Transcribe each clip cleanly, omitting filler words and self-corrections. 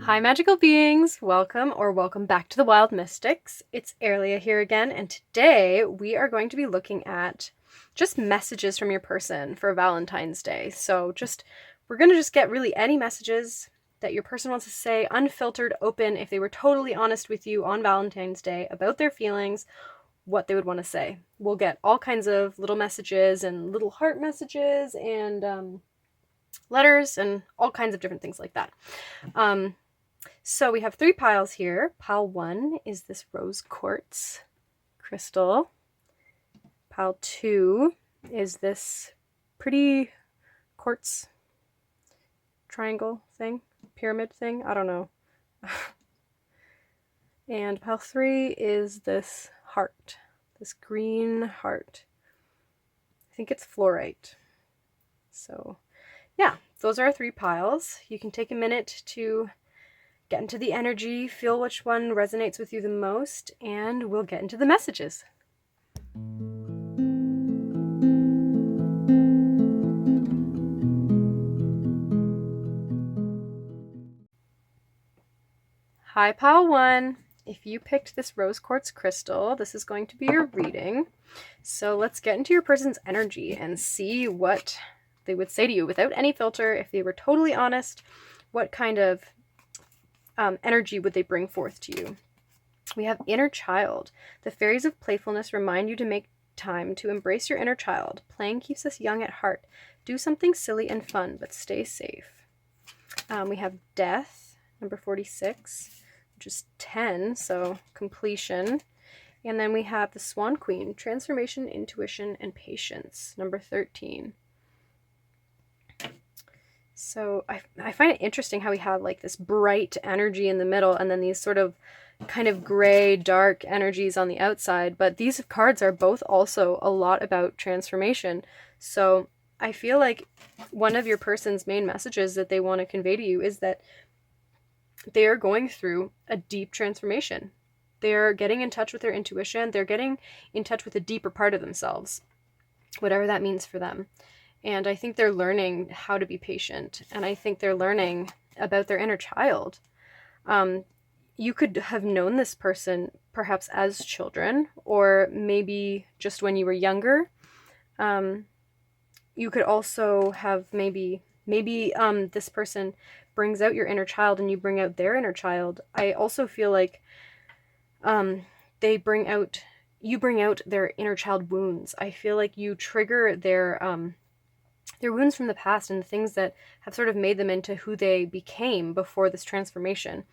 Hi magical beings, welcome back to the Wild Mystics. It's Airlia here again, and today we are going to be looking at just messages from your person for Valentine's Day. So we're going to just get really any messages that your person wants to say, unfiltered, open, if they were totally honest with you on Valentine's Day about their feelings, what they would want to say. We'll get all kinds of little messages and little heart messages and letters and all kinds of different things like that. So we have 3 piles here. Pile 1 is this rose quartz crystal. Pile 2 is this pretty quartz triangle thing, pyramid thing, I don't know. And pile 3 is this heart, this green heart. I think it's fluorite. So yeah, those are our 3 piles. You can take a minute to get into the energy, feel which one resonates with you the most, and we'll get into the messages. Hi, pile 1. If you picked this rose quartz crystal, this is going to be your reading. So let's get into your person's energy and see what they would say to you without any filter. If they were totally honest, what kind of energy would they bring forth to you? We have inner child. The fairies of playfulness remind you to make time to embrace your inner child. Playing keeps us young at heart. Do something silly and fun, but stay safe. We have death, number 46, which is 10, so completion. And then we have the Swan Queen, transformation, intuition, and patience, number 13. So I find it interesting how we have like this bright energy in the middle and then these sort of kind of gray, dark energies on the outside. But these cards are both also a lot about transformation. So I feel like one of your person's main messages that they want to convey to you is that they are going through a deep transformation. They're getting in touch with their intuition. They're getting in touch with a deeper part of themselves, whatever that means for them. And I think they're learning how to be patient. And I think they're learning about their inner child. You could have known this person perhaps as children, or maybe just when you were younger. You could also have maybe this person brings out your inner child and you bring out their inner child. I also feel like you bring out their inner child wounds. I feel like you trigger their wounds from the past and the things that have sort of made them into who they became before this transformation.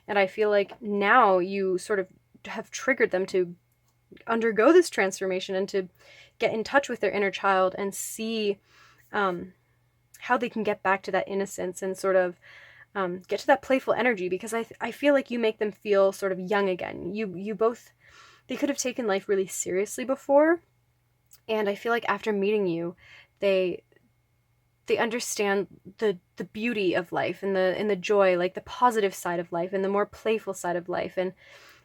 And I feel like now you sort of have triggered them to undergo this transformation and to get in touch with their inner child and see how they can get back to that innocence and sort of get to that playful energy, because I feel like you make them feel sort of young again. They could have taken life really seriously before, and I feel like after meeting you, they understand the beauty of life and the joy, like the positive side of life and the more playful side of life. And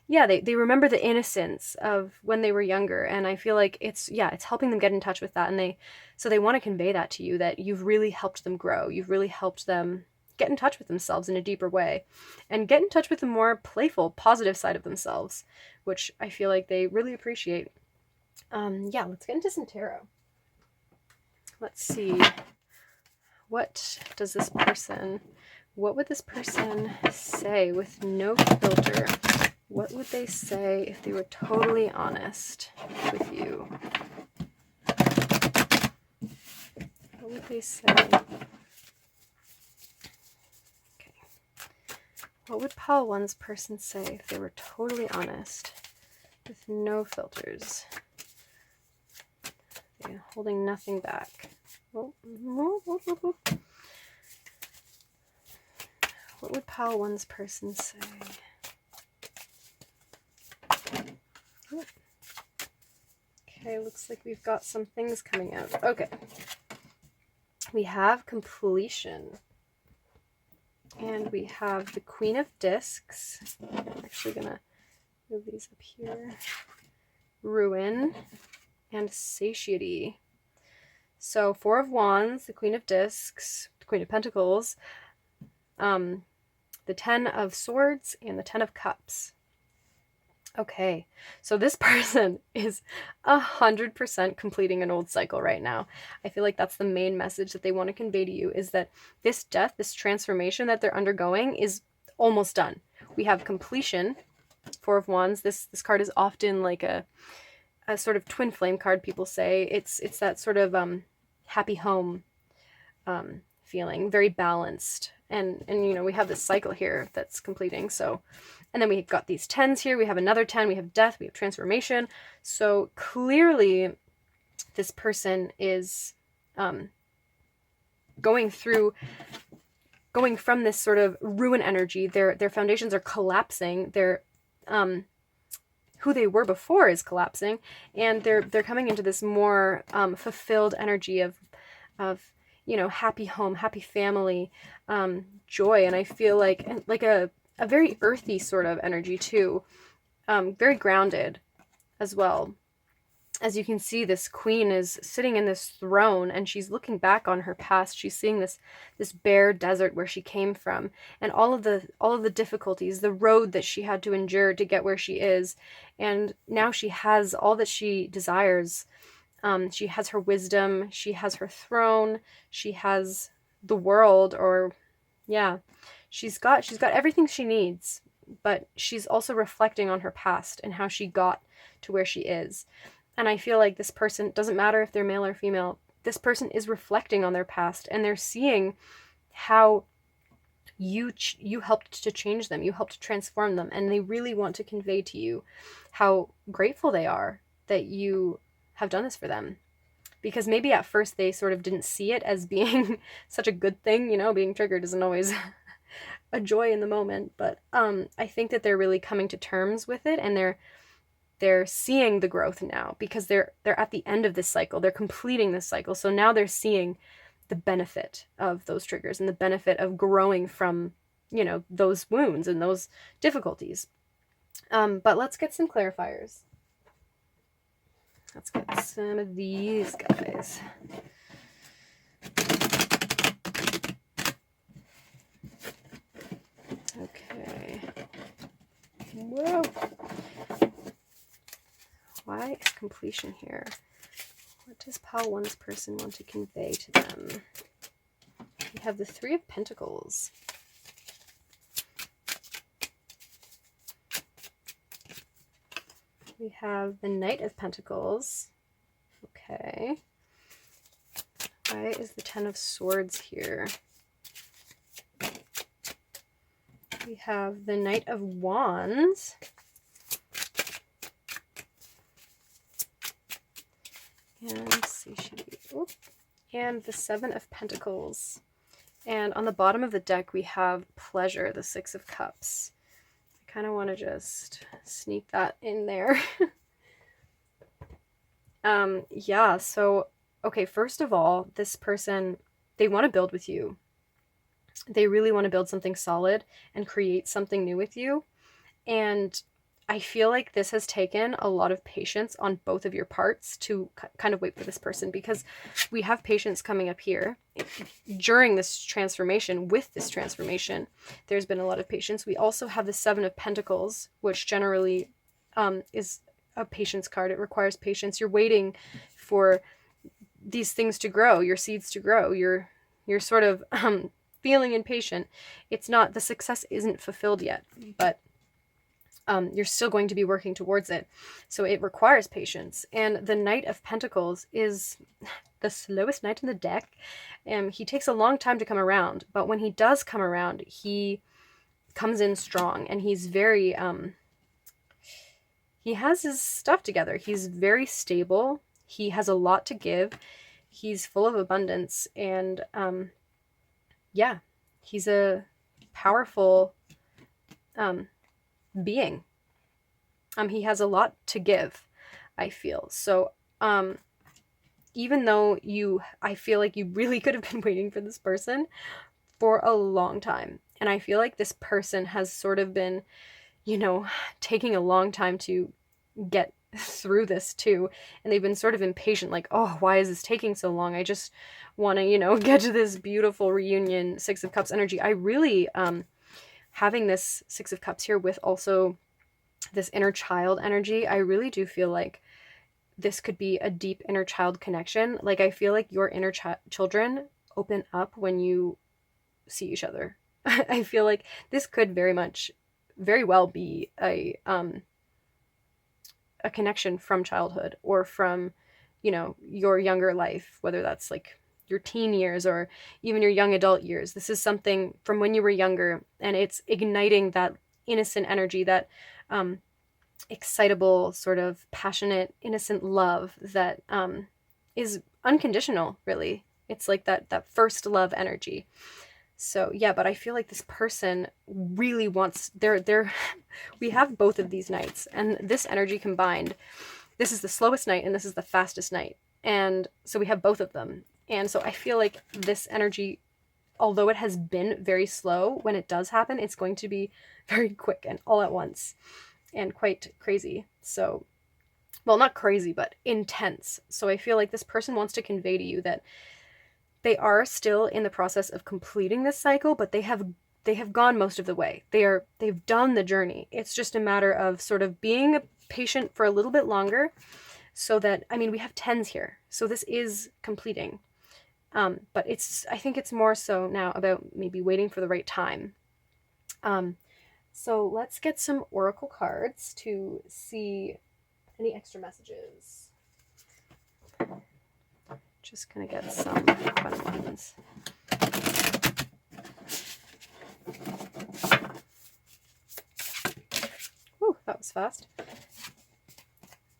yeah, they remember the innocence of when they were younger. And I feel like it's helping them get in touch with that. And they want to convey that to you, that you've really helped them grow. You've really helped them get in touch with themselves in a deeper way and get in touch with the more playful, positive side of themselves, which I feel like they really appreciate. Let's get into some tarot. Let's see. What would this person say with no filter? What would they say if they were totally honest with you? What would they say? Okay. What would pile 1's person say if they were totally honest with no filters? Okay, holding nothing back. What would pile 1's person say? Okay, looks like we've got some things coming out. Okay. We have completion. And we have the Queen of Discs. I'm actually going to move these up here. Ruin and Satiety. So 4 of Wands, the Queen of Discs, the Queen of Pentacles. the 10 of Swords and the 10 of Cups. Okay, so this person is 100% completing an old cycle right now. I feel like that's the main message that they want to convey to you, is that this death, this transformation that they're undergoing is almost done. We have completion, Four of Wands. This card is often like a sort of twin flame card, people say. It's that sort of happy home feeling, very balanced. And you know, we have this cycle here that's completing, so... And then we've got these 10s here. We have another 10. We have death. We have transformation. So clearly, this person is going from this sort of ruin energy. Their foundations are collapsing. Their who they were before is collapsing, and they're coming into this more fulfilled energy of you know, happy home, happy family, joy. And I feel like a very earthy sort of energy too, very grounded as well. As you can see, this queen is sitting in this throne, and she's looking back on her past. She's seeing this bare desert where she came from, and all of the difficulties, the road that she had to endure to get where she is. And now she has all that she desires. She has her wisdom, she has her throne, she has the world, or yeah. She's got everything she needs, but she's also reflecting on her past and how she got to where she is. And I feel like this person, doesn't matter if they're male or female, this person is reflecting on their past, and they're seeing how you helped to change them, you helped to transform them, and they really want to convey to you how grateful they are that you have done this for them. Because maybe at first they sort of didn't see it as being such a good thing, you know, being triggered isn't always a joy in the moment, but I think that they're really coming to terms with it, and they're seeing the growth now, because they're at the end of this cycle. They're completing this cycle, so now they're seeing the benefit of those triggers and the benefit of growing from, you know, those wounds and those difficulties. But let's get some clarifiers. Let's get some of these guys. Okay. Whoa. Why is completion here? What does pile one's person want to convey to them? We have the Three of Pentacles. We have the Knight of Pentacles. Okay. Why is the Ten of Swords here? We have the Knight of Wands. And let's see, and the Seven of Pentacles. And on the bottom of the deck, we have Pleasure, the Six of Cups. I kind of want to just sneak that in there. Yeah, so, okay, first of all, this person, they want to build with you. They really want to build something solid and create something new with you. And I feel like this has taken a lot of patience on both of your parts to kind of wait for this person, because we have patience coming up here during this transformation. With this transformation, there's been a lot of patience. We also have the Seven of Pentacles, which generally is a patience card. It requires patience. You're waiting for these things to grow, your seeds to grow. You're sort of feeling impatient. It's not, the success isn't fulfilled yet, but you're still going to be working towards it. So it requires patience. And the Knight of Pentacles is the slowest knight in the deck. He takes a long time to come around, but when he does come around, he comes in strong, and he's very, he has his stuff together. He's very stable. He has a lot to give. He's full of abundance, and yeah, he's a powerful being. He has a lot to give, I feel. So even though I feel like you really could have been waiting for this person for a long time, and I feel like this person has sort of been, you know, taking a long time to get through this too, and they've been sort of impatient, like, oh, why is this taking so long? I just want to, you know, get to this beautiful reunion. Six of Cups energy. I really having this Six of Cups here with also this inner child energy, I really do feel like this could be a deep inner child connection. Like, I feel like your inner children open up when you see each other. I feel like this could very well be a connection from childhood or from, you know, your younger life, whether that's like your teen years or even your young adult years. This is something from when you were younger, and it's igniting that innocent energy, that excitable, sort of passionate, innocent love that is unconditional, really. It's like that first love energy. So yeah, but I feel like this person really wants we have both of these nights, and this energy combined, this is the slowest night and this is the fastest night. And so we have both of them. And so I feel like this energy, although it has been very slow, when it does happen, it's going to be very quick and all at once and quite crazy. So, well, not crazy, but intense. So I feel like this person wants to convey to you that they are still in the process of completing this cycle, but they have gone most of the way. They've done the journey. It's just a matter of sort of being patient for a little bit longer, so that, I mean, we have tens here, so this is completing. But I think it's more so now about maybe waiting for the right time. So let's get some oracle cards to see any extra messages. Just gonna get some fun ones. Whew, that was fast.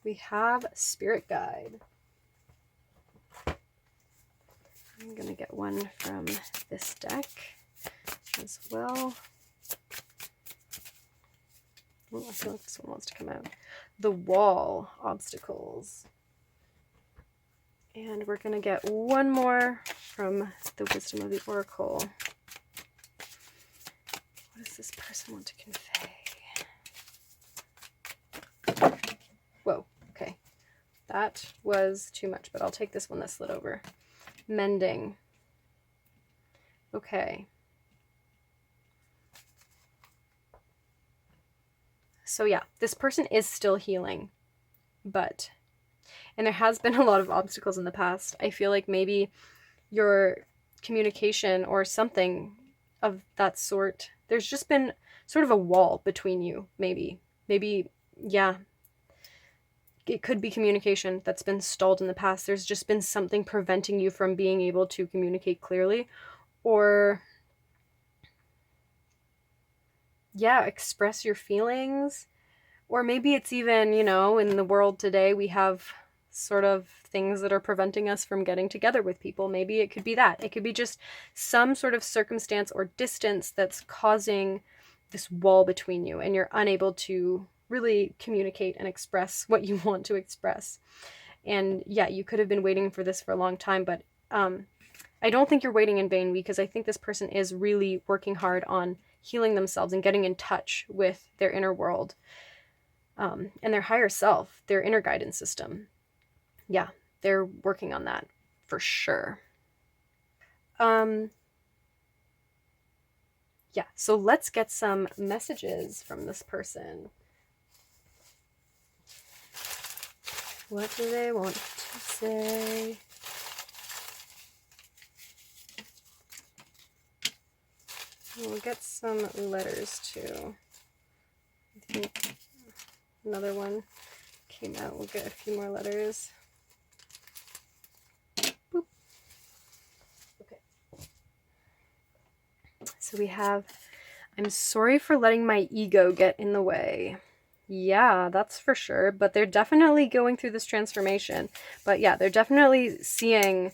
We have Spirit Guide. I'm gonna get one from this deck as well. Oh, I feel like this one wants to come out. The Wall, Obstacles. And we're going to get one more from the Wisdom of the Oracle. What does this person want to convey? Whoa, okay. That was too much, but I'll take this one that slid over. Mending. Okay. So yeah, this person is still healing, and there has been a lot of obstacles in the past. I feel like maybe your communication or something of that sort, there's just been sort of a wall between you, maybe, yeah. It could be communication that's been stalled in the past. There's just been something preventing you from being able to communicate clearly, or yeah, express your feelings. Or maybe it's even, you know, in the world today, we have sort of things that are preventing us from getting together with people. Maybe it could be that. It could be just some sort of circumstance or distance that's causing this wall between you, and you're unable to really communicate and express what you want to express. And yeah, you could have been waiting for this for a long time, but I don't think you're waiting in vain, because I think this person is really working hard on healing themselves and getting in touch with their inner world, and their higher self, their inner guidance system. Yeah, they're working on that for sure. Yeah, so let's get some messages from this person. What do they want to say? We'll get some letters too. I think another one came out. We'll get a few more letters. Boop. Okay. So we have, I'm sorry for letting my ego get in the way. Yeah, that's for sure. But they're definitely going through this transformation. But yeah, they're definitely seeing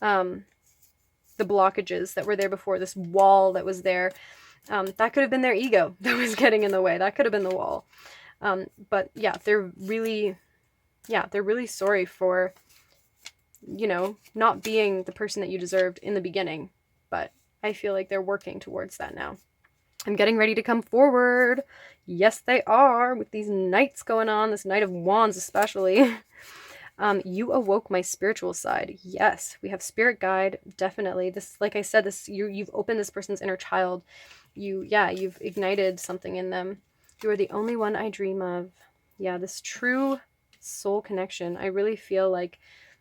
the blockages that were there before, this wall that was there. That could have been their ego that was getting in the way. That could have been the wall. But yeah, they're really sorry for, you know, not being the person that you deserved in the beginning. But I feel like they're working towards that now. I'm getting ready to come forward. Yes, they are, with these nights going on, this Knight of Wands especially. You awoke my spiritual side. Yes, we have Spirit Guide, definitely. This, like I said, this you've opened this person's inner child, you've ignited something in them. You are the only one I dream of. Yeah, this true soul connection. I really feel like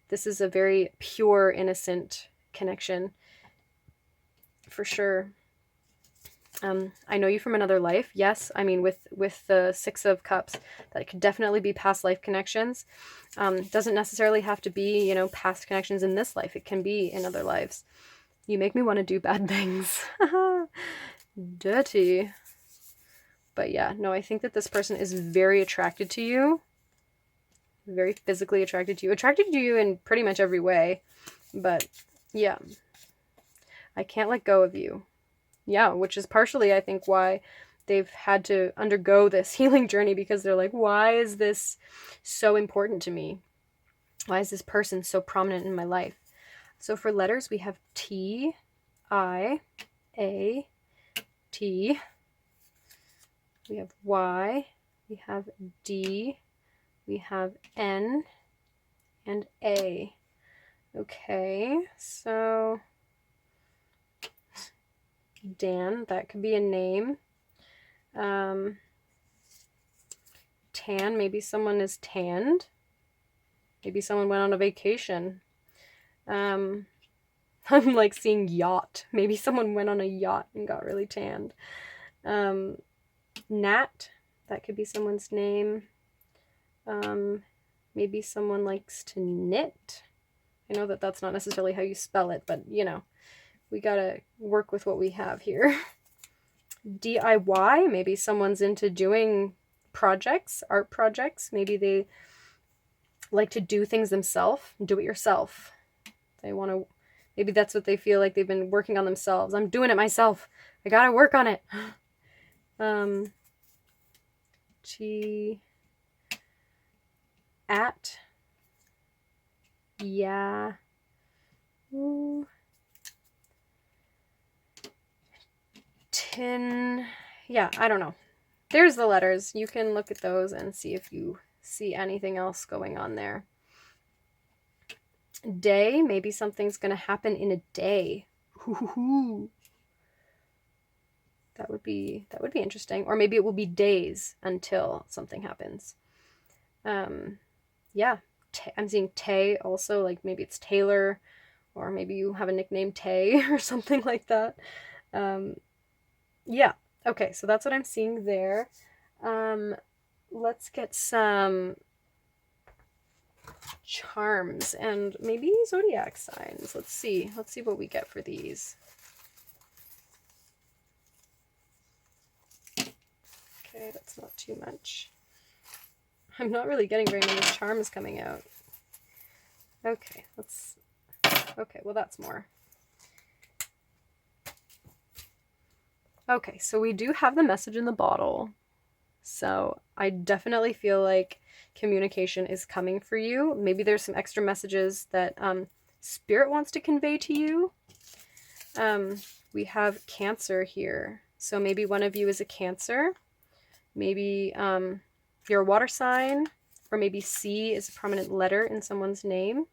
this is a very pure, innocent connection, for sure. I know you from another life. Yes, I mean, with the Six of Cups, that could definitely be past life connections. Doesn't necessarily have to be, you know, past connections in this life. It can be in other lives. You make me want to do bad things. Dirty. But yeah, no, I think that this person is very attracted to you. Very physically attracted to you. Attracted to you in pretty much every way. But yeah, I can't let go of you. Yeah, which is partially, I think, why they've had to undergo this healing journey, because they're like, why is this so important to me? Why is this person so prominent in my life? So for letters, we have T, I, A, T. We have Y, we have D, we have N, and A. Okay, so Dan, that could be a name. Tan, maybe someone is tanned. Maybe someone went on a vacation. I'm like seeing yacht. Maybe someone went on a yacht and got really tanned. Nat, that could be someone's name. Maybe someone likes to knit. I know that that's not necessarily how you spell it, but you know, we gotta work with what we have here. DIY, maybe someone's into doing projects, art projects. Maybe they like to do things themselves, do it yourself. They want to, maybe that's what they feel like they've been working on themselves. I'm doing it myself. I gotta work on it. At, yeah. Ooh. Tin, yeah, I don't know. There's the letters. You can look at those and see if you see anything else going on there. Day, maybe something's going to happen in a day. Ooh. That would be interesting. Or maybe it will be days until something happens. Yeah, I'm seeing Tay also, like maybe it's Taylor, or maybe you have a nickname Tay or something like that. Yeah, okay, so that's what I'm seeing there. Let's get some charms and maybe zodiac signs. Let's see what we get for these. Okay, that's not too much. I'm not really getting very many charms coming out. Okay, well that's more. Okay, so we do have the message in the bottle. So I definitely feel like communication is coming for you. Maybe there's some extra messages that Spirit wants to convey to you. We have Cancer here. So maybe one of you is a Cancer. Maybe you're a water sign, or maybe C is a prominent letter in someone's name.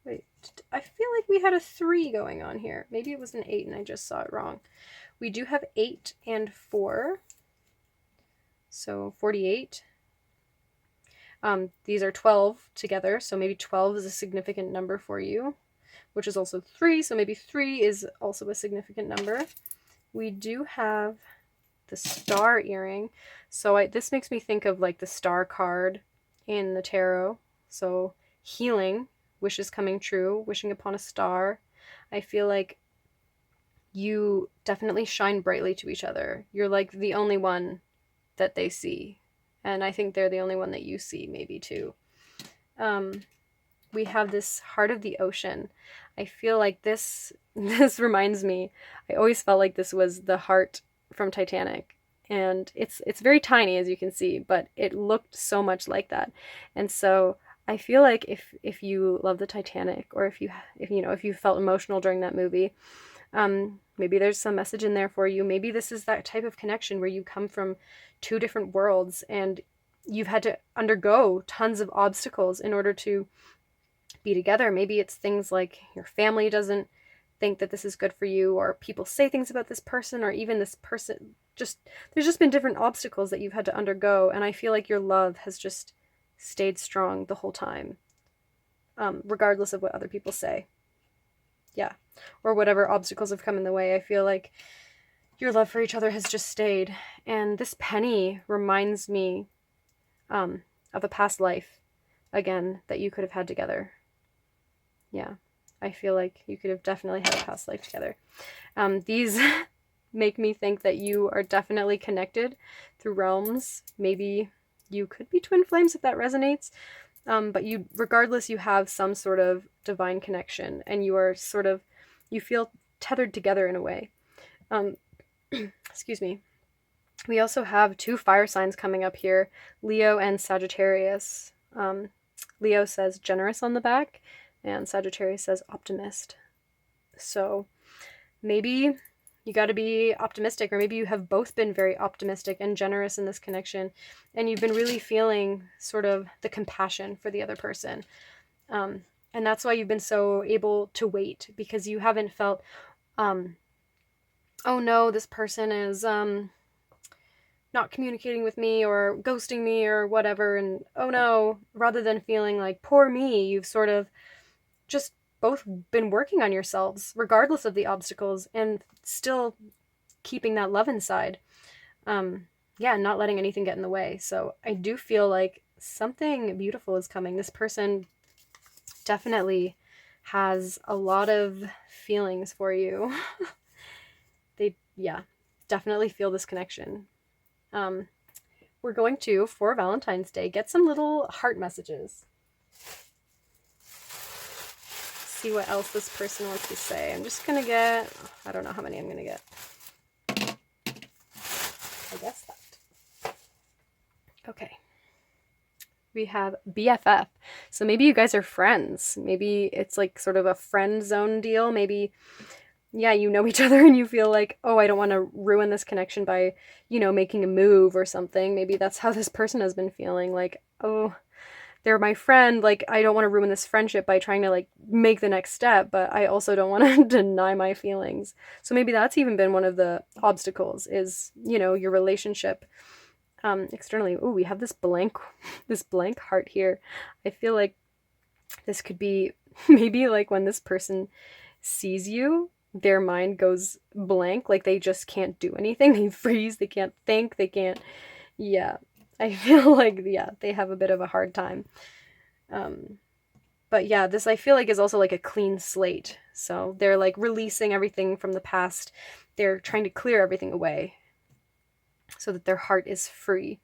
Wait, I feel like we had a 3 going on here. Maybe it was an 8 and I just saw it wrong. We do have 8 and 4. So 48. These are 12 together, so maybe 12 is a significant number for you, which is also 3, so maybe 3 is also a significant number. We do have the star earring. So this makes me think of like the star card in the tarot. So healing, wishes coming true, wishing upon a star. I feel like you definitely shine brightly to each other. You're like the only one that they see. And I think they're the only one that you see, maybe too. We have this heart of the ocean. I feel like this reminds me, I always felt like this was the heart from Titanic. And it's very tiny, as you can see, but it looked so much like that. And so I feel like if you love the Titanic, or if you felt emotional during that movie, maybe there's some message in there for you. Maybe this is that type of connection where you come from 2 different worlds and you've had to undergo tons of obstacles in order to be together. Maybe it's things like your family doesn't think that this is good for you, or people say things about this person, or even this person there's just been different obstacles that you've had to undergo, and I feel like your love has just stayed strong the whole time, regardless of what other people say. Yeah. Or whatever obstacles have come in the way. I feel like your love for each other has just stayed. And this penny reminds me of a past life, again, that you could have had together. Yeah. I feel like you could have definitely had a past life together. These make me think that you are definitely connected through realms. Maybe you could be twin flames if that resonates. But regardless, you have some sort of divine connection, and you are you feel tethered together in a way. Excuse me. We also have 2 fire signs coming up here, Leo and Sagittarius. Leo says generous on the back, and Sagittarius says optimist. So maybe you got to be optimistic, or maybe you have both been very optimistic and generous in this connection, and you've been really feeling sort of the compassion for the other person. And that's why you've been so able to wait, because you haven't felt, oh no, this person is not communicating with me or ghosting me or whatever, and oh no, rather than feeling like poor me, you've sort of just both been working on yourselves regardless of the obstacles, and still keeping that love inside. Not letting anything get in the way. So I do feel like something beautiful is coming. This person definitely has a lot of feelings for you. They definitely feel this connection. We're going to, for Valentine's Day, get some little heart messages. See what else this person wants to say. I'm just gonna get, I don't know how many I'm gonna get. I guess that. Okay. We have BFF. So maybe you guys are friends. Maybe it's like sort of a friend zone deal. Maybe, you know each other and you feel like, oh, I don't want to ruin this connection by, making a move or something. Maybe that's how this person has been feeling. Like, oh, they're my friend, like, I don't want to ruin this friendship by trying to, like, make the next step, but I also don't want to deny my feelings. So maybe that's even been one of the obstacles, is, your relationship externally. Ooh, we have this blank heart here. I feel like this could be maybe like when this person sees you, their mind goes blank, like they just can't do anything. They freeze, they can't think, they can't, I feel like, they have a bit of a hard time. But this I feel like is also like a clean slate. So they're like releasing everything from the past. They're trying to clear everything away so that their heart is free.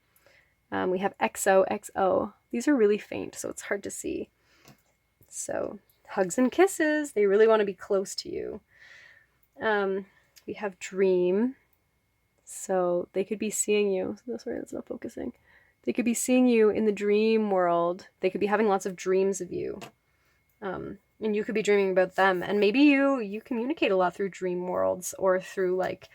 We have XOXO. These are really faint, so it's hard to see. So hugs and kisses. They really want to be close to you. We have dream. So they could be seeing you. Sorry, that's not focusing. They could be seeing you in the dream world. They could be having lots of dreams of you. And you could be dreaming about them. And maybe you communicate a lot through dream worlds, or through like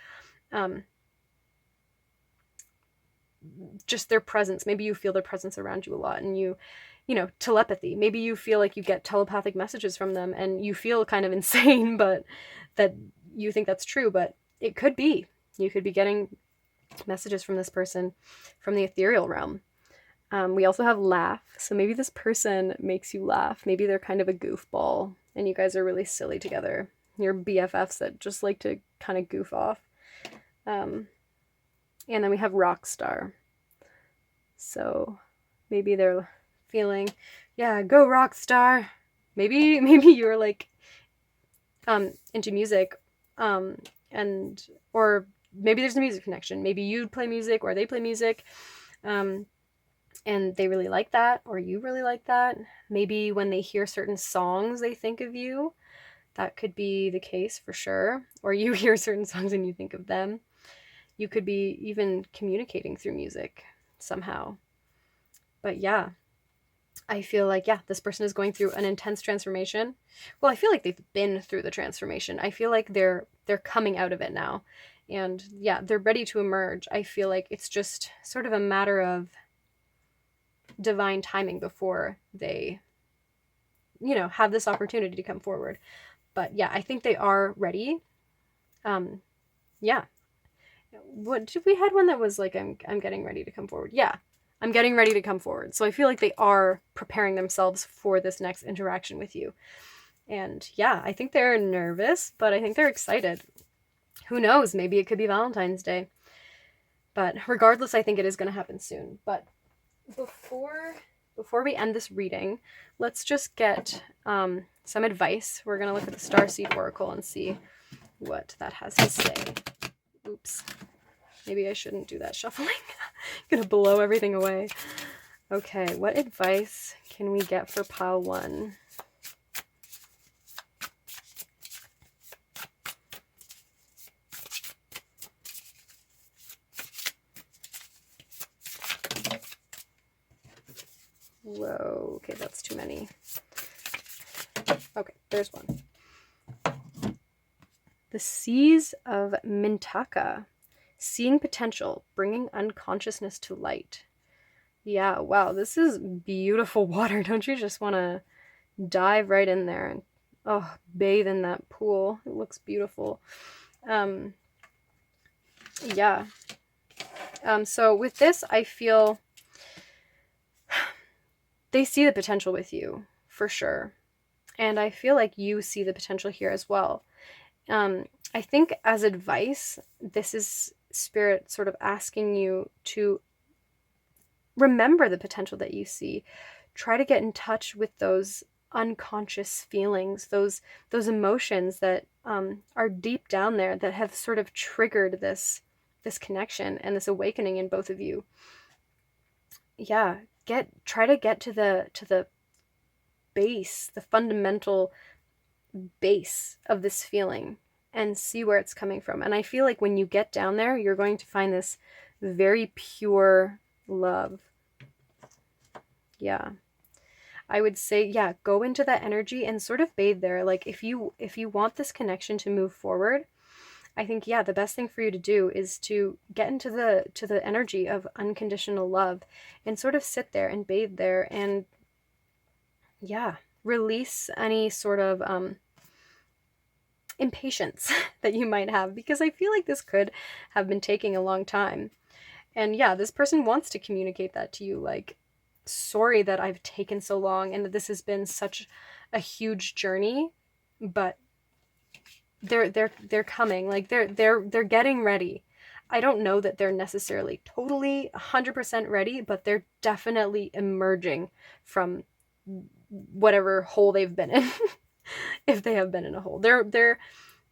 just their presence. Maybe you feel their presence around you a lot, and telepathy. Maybe you feel like you get telepathic messages from them and you feel kind of insane, but that you think that's true, but it could be. You could be getting messages from this person from the ethereal realm. We also have laugh. So maybe this person makes you laugh. Maybe they're kind of a goofball and you guys are really silly together. You're BFFs that just like to kind of goof off. And then we have rock star. So maybe they're feeling, go rock star. Maybe you're like into music, or maybe there's a music connection. Maybe you play music or they play music, and they really like that, or you really like that. Maybe when they hear certain songs, they think of you. That could be the case for sure. Or you hear certain songs and you think of them. You could be even communicating through music somehow. But I feel like, this person is going through an intense transformation. Well, I feel like they've been through the transformation. I feel like they're coming out of it now. And they're ready to emerge. I feel like it's just sort of a matter of divine timing before they, have this opportunity to come forward. But yeah, I think they are ready. Yeah. What we had one that was like, I'm getting ready to come forward. Yeah, I'm getting ready to come forward. So I feel like they are preparing themselves for this next interaction with you. And yeah, I think they're nervous, but I think they're excited. Who knows? Maybe it could be Valentine's Day. But regardless, I think it is going to happen soon. But before we end this reading, let's just get some advice. We're going to look at the Starseed Oracle and see what that has to say. Oops. Maybe I shouldn't do that shuffling. I'm going to blow everything away. Okay, what advice can we get for pile 1? Whoa, okay, that's too many. Okay, there's one. The Seas of Mintaka. Seeing potential, bringing unconsciousness to light. Yeah, wow, this is beautiful water. Don't you just want to dive right in there and bathe in that pool? It looks beautiful. Yeah. So with this, I feel they see the potential with you, for sure. And I feel like you see the potential here as well. I think as advice, this is Spirit sort of asking you to remember the potential that you see. Try to get in touch with those unconscious feelings, those emotions that are deep down there that have sort of triggered this connection and this awakening in both of you. Yeah, try to get to the base, the fundamental base of this feeling, and see where it's coming from. And I feel like when you get down there, you're going to find this very pure love. Yeah. I would say, yeah, go into that energy and sort of bathe there. Like if you want this connection to move forward, I think, yeah, the best thing for you to do is to get into the energy of unconditional love and sort of sit there and bathe there and, yeah, release any sort of impatience that you might have, because I feel like this could have been taking a long time. And yeah, this person wants to communicate that to you, like, sorry that I've taken so long and that this has been such a huge journey, but they're coming, like they're getting ready. I don't know that they're necessarily totally 100% ready, but they're definitely emerging from whatever hole they've been in. If they have been in a hole, they're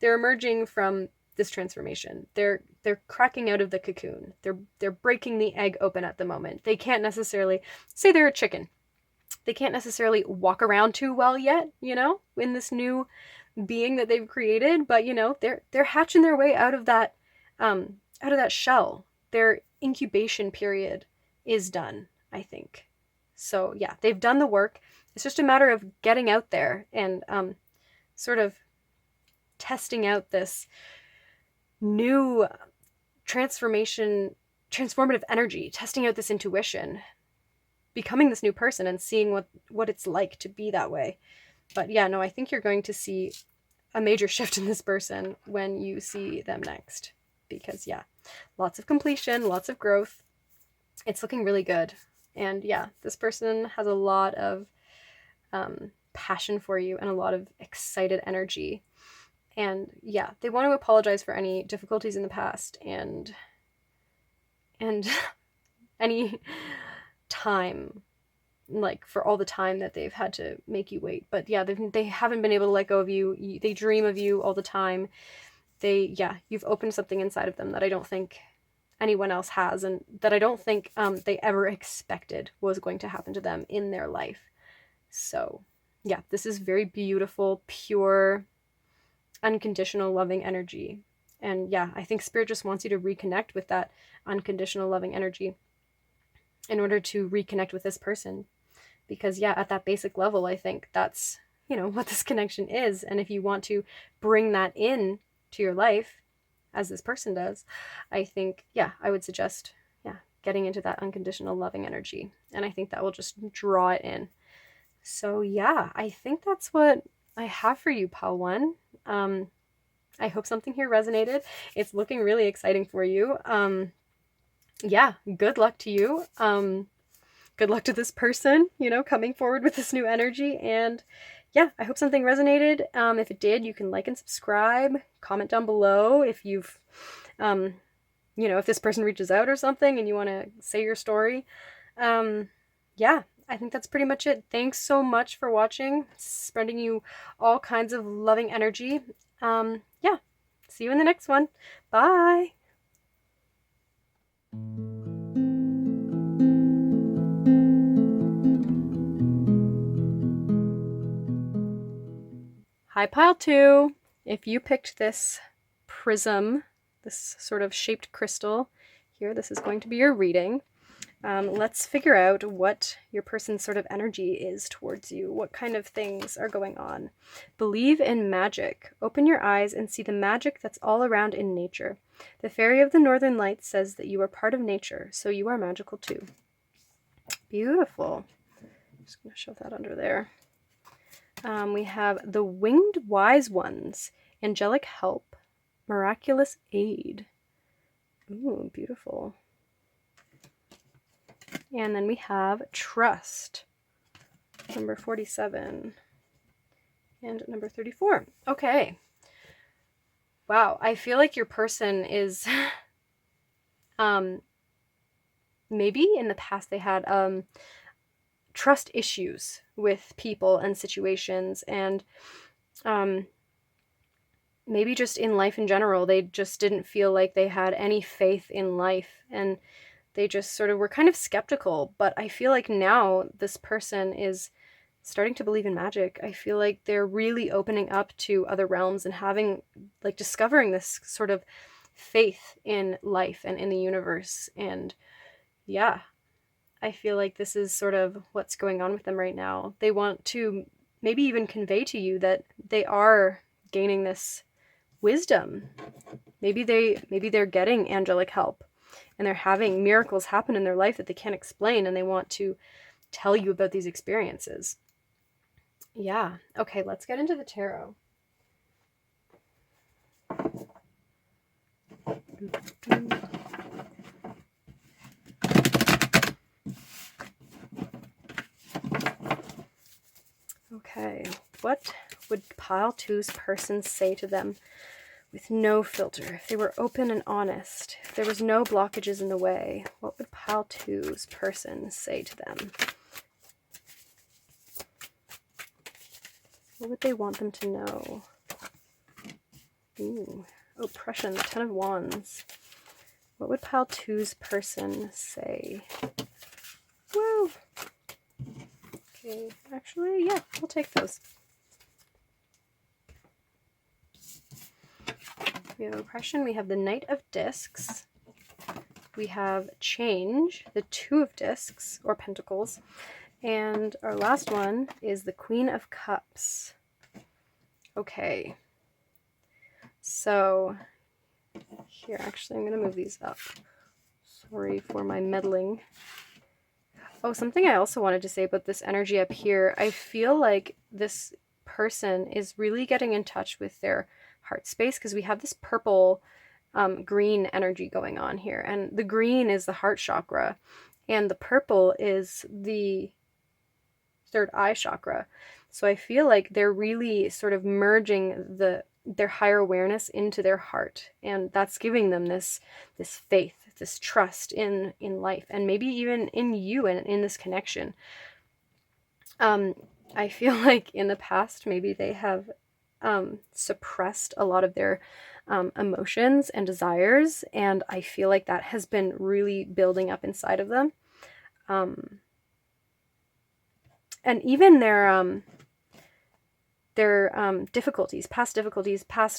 emerging from this transformation. They're cracking out of the cocoon. They're breaking the egg open at the moment. They can't necessarily say they're a chicken. They can't necessarily walk around too well yet, in this new being that they've created, but they're hatching their way out of that shell. Their incubation period is done, I think. So yeah, they've done the work. It's just a matter of getting out there and sort of testing out this new transformative energy, testing out this intuition, becoming this new person and seeing what it's like to be that way. But yeah, no, I think you're going to see a major shift in this person when you see them next, because yeah, lots of completion, lots of growth. It's looking really good. And yeah, this person has a lot of passion for you and a lot of excited energy. And yeah, they want to apologize for any difficulties in the past and any time, like for all the time that they've had to make you wait. But yeah, they haven't been able to let go of you. They dream of you all the time. You've opened something inside of them that I don't think anyone else has, and that I don't think they ever expected was going to happen to them in their life. So yeah, this is very beautiful, pure, unconditional loving energy. And yeah, I think Spirit just wants you to reconnect with that unconditional loving energy in order to reconnect with this person. Because yeah, at that basic level, I think that's, what this connection is. And if you want to bring that in to your life, as this person does, I think, yeah, I would suggest, getting into that unconditional loving energy. And I think that will just draw it in. So yeah, I think that's what I have for you, Pal One. I hope something here resonated. It's looking really exciting for you. Yeah, good luck to you. Good luck to this person, you know, coming forward with this new energy. And yeah, I hope something resonated. If it did, you can like and subscribe, comment down below if you've, you know, if this person reaches out or something and you want to say your story. Yeah, I think that's pretty much it. Thanks so much for watching, spreading you all kinds of loving energy. Yeah, see you in the next one. Bye. Hi, Pile 2. If you picked this prism, this sort of shaped crystal here, this is going to be your reading. Let's figure out what your person's sort of energy is towards you. What kind of things are going on? Believe in magic. Open your eyes and see the magic that's all around in nature. The fairy of the northern lights says that you are part of nature, so you are magical too. Beautiful. I'm just going to shove that under there. We have the winged wise ones, angelic help, miraculous aid. Ooh, beautiful. And then we have trust, number 47, and number 34. Okay. Wow, I feel like your person is, maybe in the past they had trust issues with people and situations, and maybe just in life in general, they just didn't feel like they had any faith in life, and they just sort of were kind of skeptical. But I feel like now this person is starting to believe in magic. I feel like they're really opening up to other realms and having, like, discovering this sort of faith in life and in the universe. And yeah, I feel like this is sort of what's going on with them right now. They want to maybe even convey to you that they are gaining this wisdom. Maybe they're getting angelic help and they're having miracles happen in their life that they can't explain, and they want to tell you about these experiences. Yeah. Okay, let's get into the tarot. Okay, what would Pile 2's person say to them with no filter? If they were open and honest, if there was no blockages in the way, what would Pile 2's person say to them? What would they want them to know? Ooh, oppression, the 10 of Wands. What would Pile 2's person say? Woo! Okay, actually, yeah, we'll take those. We have oppression, we have the Knight of Discs, we have change, the 2 of Discs, or Pentacles, and our last one is the Queen of Cups. Okay, so here, actually, I'm going to move these up. Sorry for my meddling. Oh, something I also wanted to say about this energy up here. I feel like this person is really getting in touch with their heart space, because we have this purple green energy going on here, and the green is the heart chakra and the purple is the third eye chakra. So I feel like they're really sort of merging their higher awareness into their heart, and that's giving them this faith, this trust in life, and maybe even in you and in this connection. I feel like in the past maybe they have suppressed a lot of their emotions and desires, and I feel like that has been really building up inside of them. And even their difficulties, past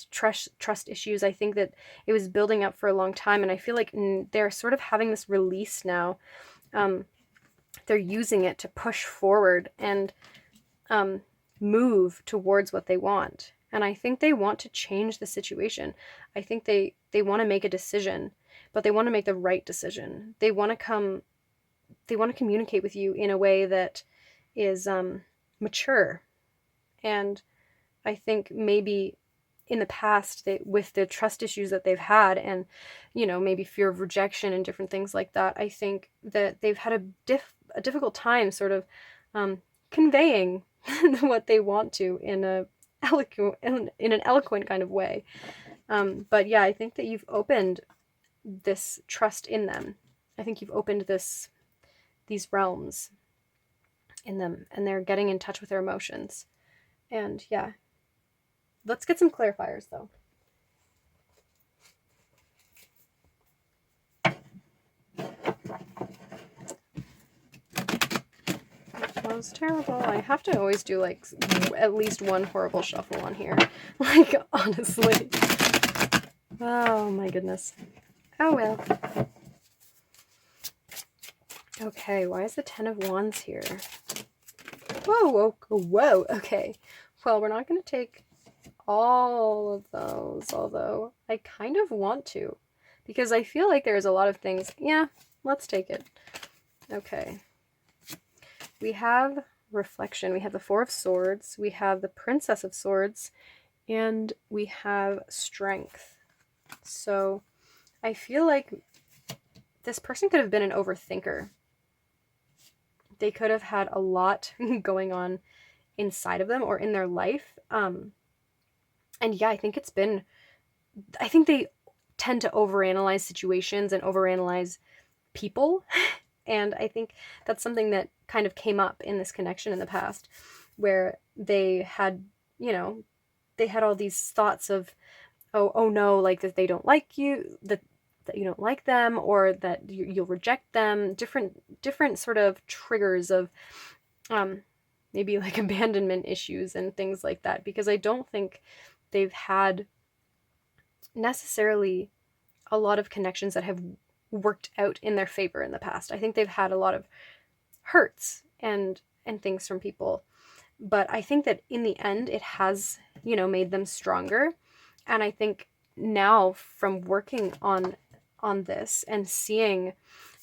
trust issues, I think that it was building up for a long time, and I feel like they're sort of having this release now. They're using it to push forward and move towards what they want. And I think they want to change the situation. I think they want to make a decision, but they want to make the right decision. They want to communicate with you in a way that is mature and I think maybe in the past, with the trust issues that they've had, and maybe fear of rejection and different things like that, I think that they've had a difficult time sort of conveying what they want to in an eloquent kind of way. But yeah, I think that you've opened this trust in them. I think you've opened these realms in them, and they're getting in touch with their emotions. And yeah, let's get some clarifiers though. That was terrible. I have to always do like at least one horrible shuffle on here. Like, honestly. Oh my goodness. Oh well. Okay, why is the Ten of Wands here? Whoa, whoa, okay. Well, we're not going to take all of those, although I kind of want to, because I feel like there's a lot of things. Yeah, let's take it. Okay. We have reflection. We have the Four of Swords. We have the Princess of Swords. And we have strength. So I feel like this person could have been an overthinker. They could have had a lot going on inside of them or in their life. And yeah, I think they tend to overanalyze situations and overanalyze people. And I think that's something that kind of came up in this connection in the past, where they had, they had all these thoughts of, oh no, like that they don't like you, that you don't like them, or that you'll reject them, different sort of triggers of maybe like abandonment issues and things like that, because I don't think they've had necessarily a lot of connections that have worked out in their favor in the past. I think they've had a lot of hurts and things from people, but I think that in the end it has, made them stronger. And I think now, from working on this and seeing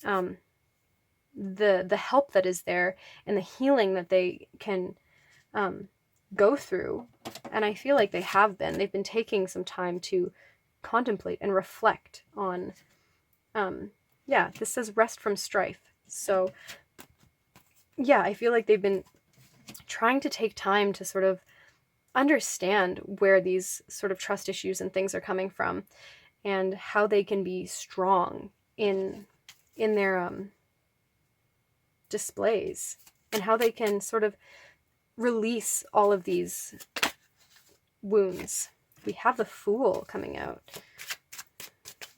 the help that is there and the healing that they can go through, and I feel like they've been taking some time to contemplate and reflect on this says rest from strife. So yeah, I feel like they've been trying to take time to sort of understand where these sort of trust issues and things are coming from, and how they can be strong in their displays, and how they can sort of release all of these wounds. We have the Fool coming out.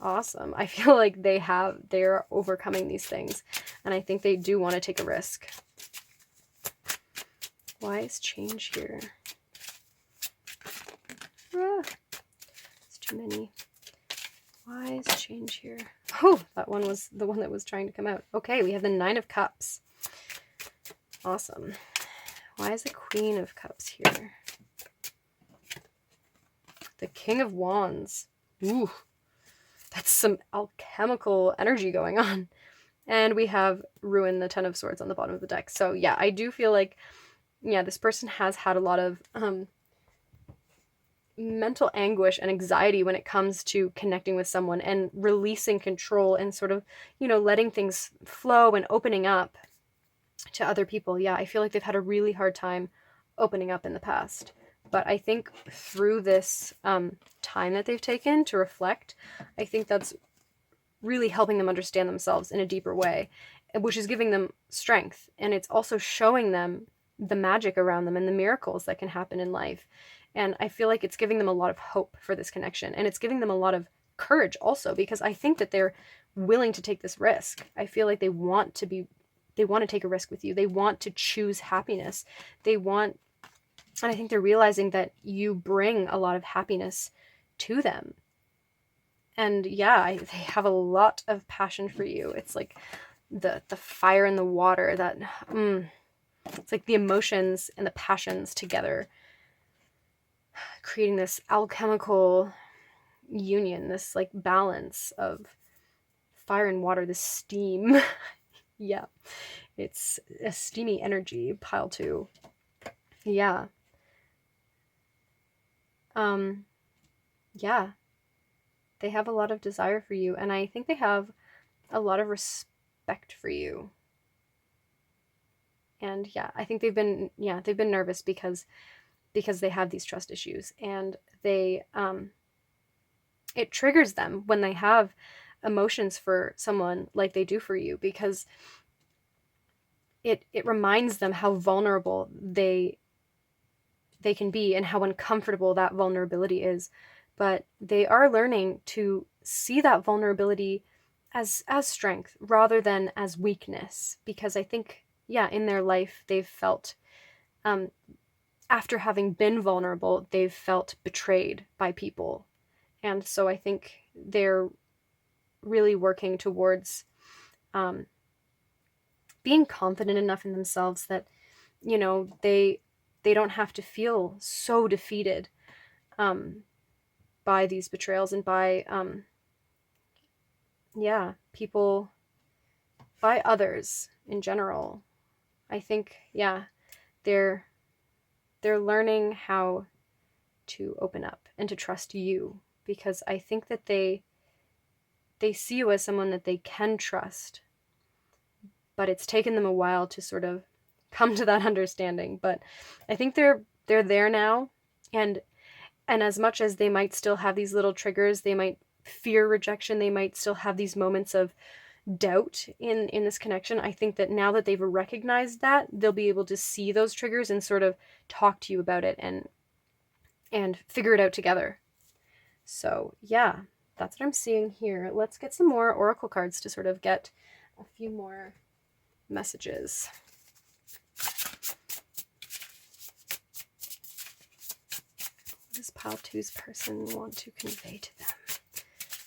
Awesome. I feel like they're overcoming these things, and I think they do want to take a risk. Why is change here? It's too many. Why is change here? Oh, that one was the one that was trying to come out. Okay, we have the Nine of Cups. Awesome. Why is the Queen of Cups here? The King of Wands. Ooh, that's some alchemical energy going on. And we have Ruin, the Ten of Swords on the bottom of the deck. So yeah, I do feel like, this person has had a lot of mental anguish and anxiety when it comes to connecting with someone and releasing control and sort of, letting things flow and opening up to other people. Yeah, I feel like they've had a really hard time opening up in the past. But I think through this time that they've taken to reflect, I think that's really helping them understand themselves in a deeper way, which is giving them strength. And it's also showing them the magic around them and the miracles that can happen in life. And I feel like it's giving them a lot of hope for this connection. And it's giving them a lot of courage also, because I think that they're willing to take this risk. I feel like they want to take a risk with you. They want to choose happiness. And I think they're realizing that you bring a lot of happiness to them. And yeah, they have a lot of passion for you. It's like the fire and the water, that it's like the emotions and the passions together, creating this alchemical union, this like balance of fire and water, this steam. Yeah, it's a steamy energy, pile two. Yeah. Yeah, they have a lot of desire for you, and I think they have a lot of respect for you. And yeah, I think they've been nervous because they have these trust issues, and they it triggers them when they have emotions for someone like they do for you, because it reminds them how vulnerable they can be and how uncomfortable that vulnerability is. But they are learning to see that vulnerability as strength rather than as weakness, because I think, yeah, in their life they've felt, after having been vulnerable, they've felt betrayed by people. And so I think they're really working towards being confident enough in themselves that, they don't have to feel so defeated by these betrayals, and by people, by others in general. I think, yeah, they're learning how to open up and to trust you, because I think that they see you as someone that they can trust, but it's taken them a while to sort of come to that understanding. But I think they're there now, and as much as they might still have these little triggers, they might fear rejection, they might still have these moments of doubt in this connection. I think that now that they've recognized that, they'll be able to see those triggers and sort of talk to you about it, and figure it out together. So yeah, that's what I'm seeing here. Let's get some more oracle cards to sort of get a few more messages. What does pile two's person want to convey to them?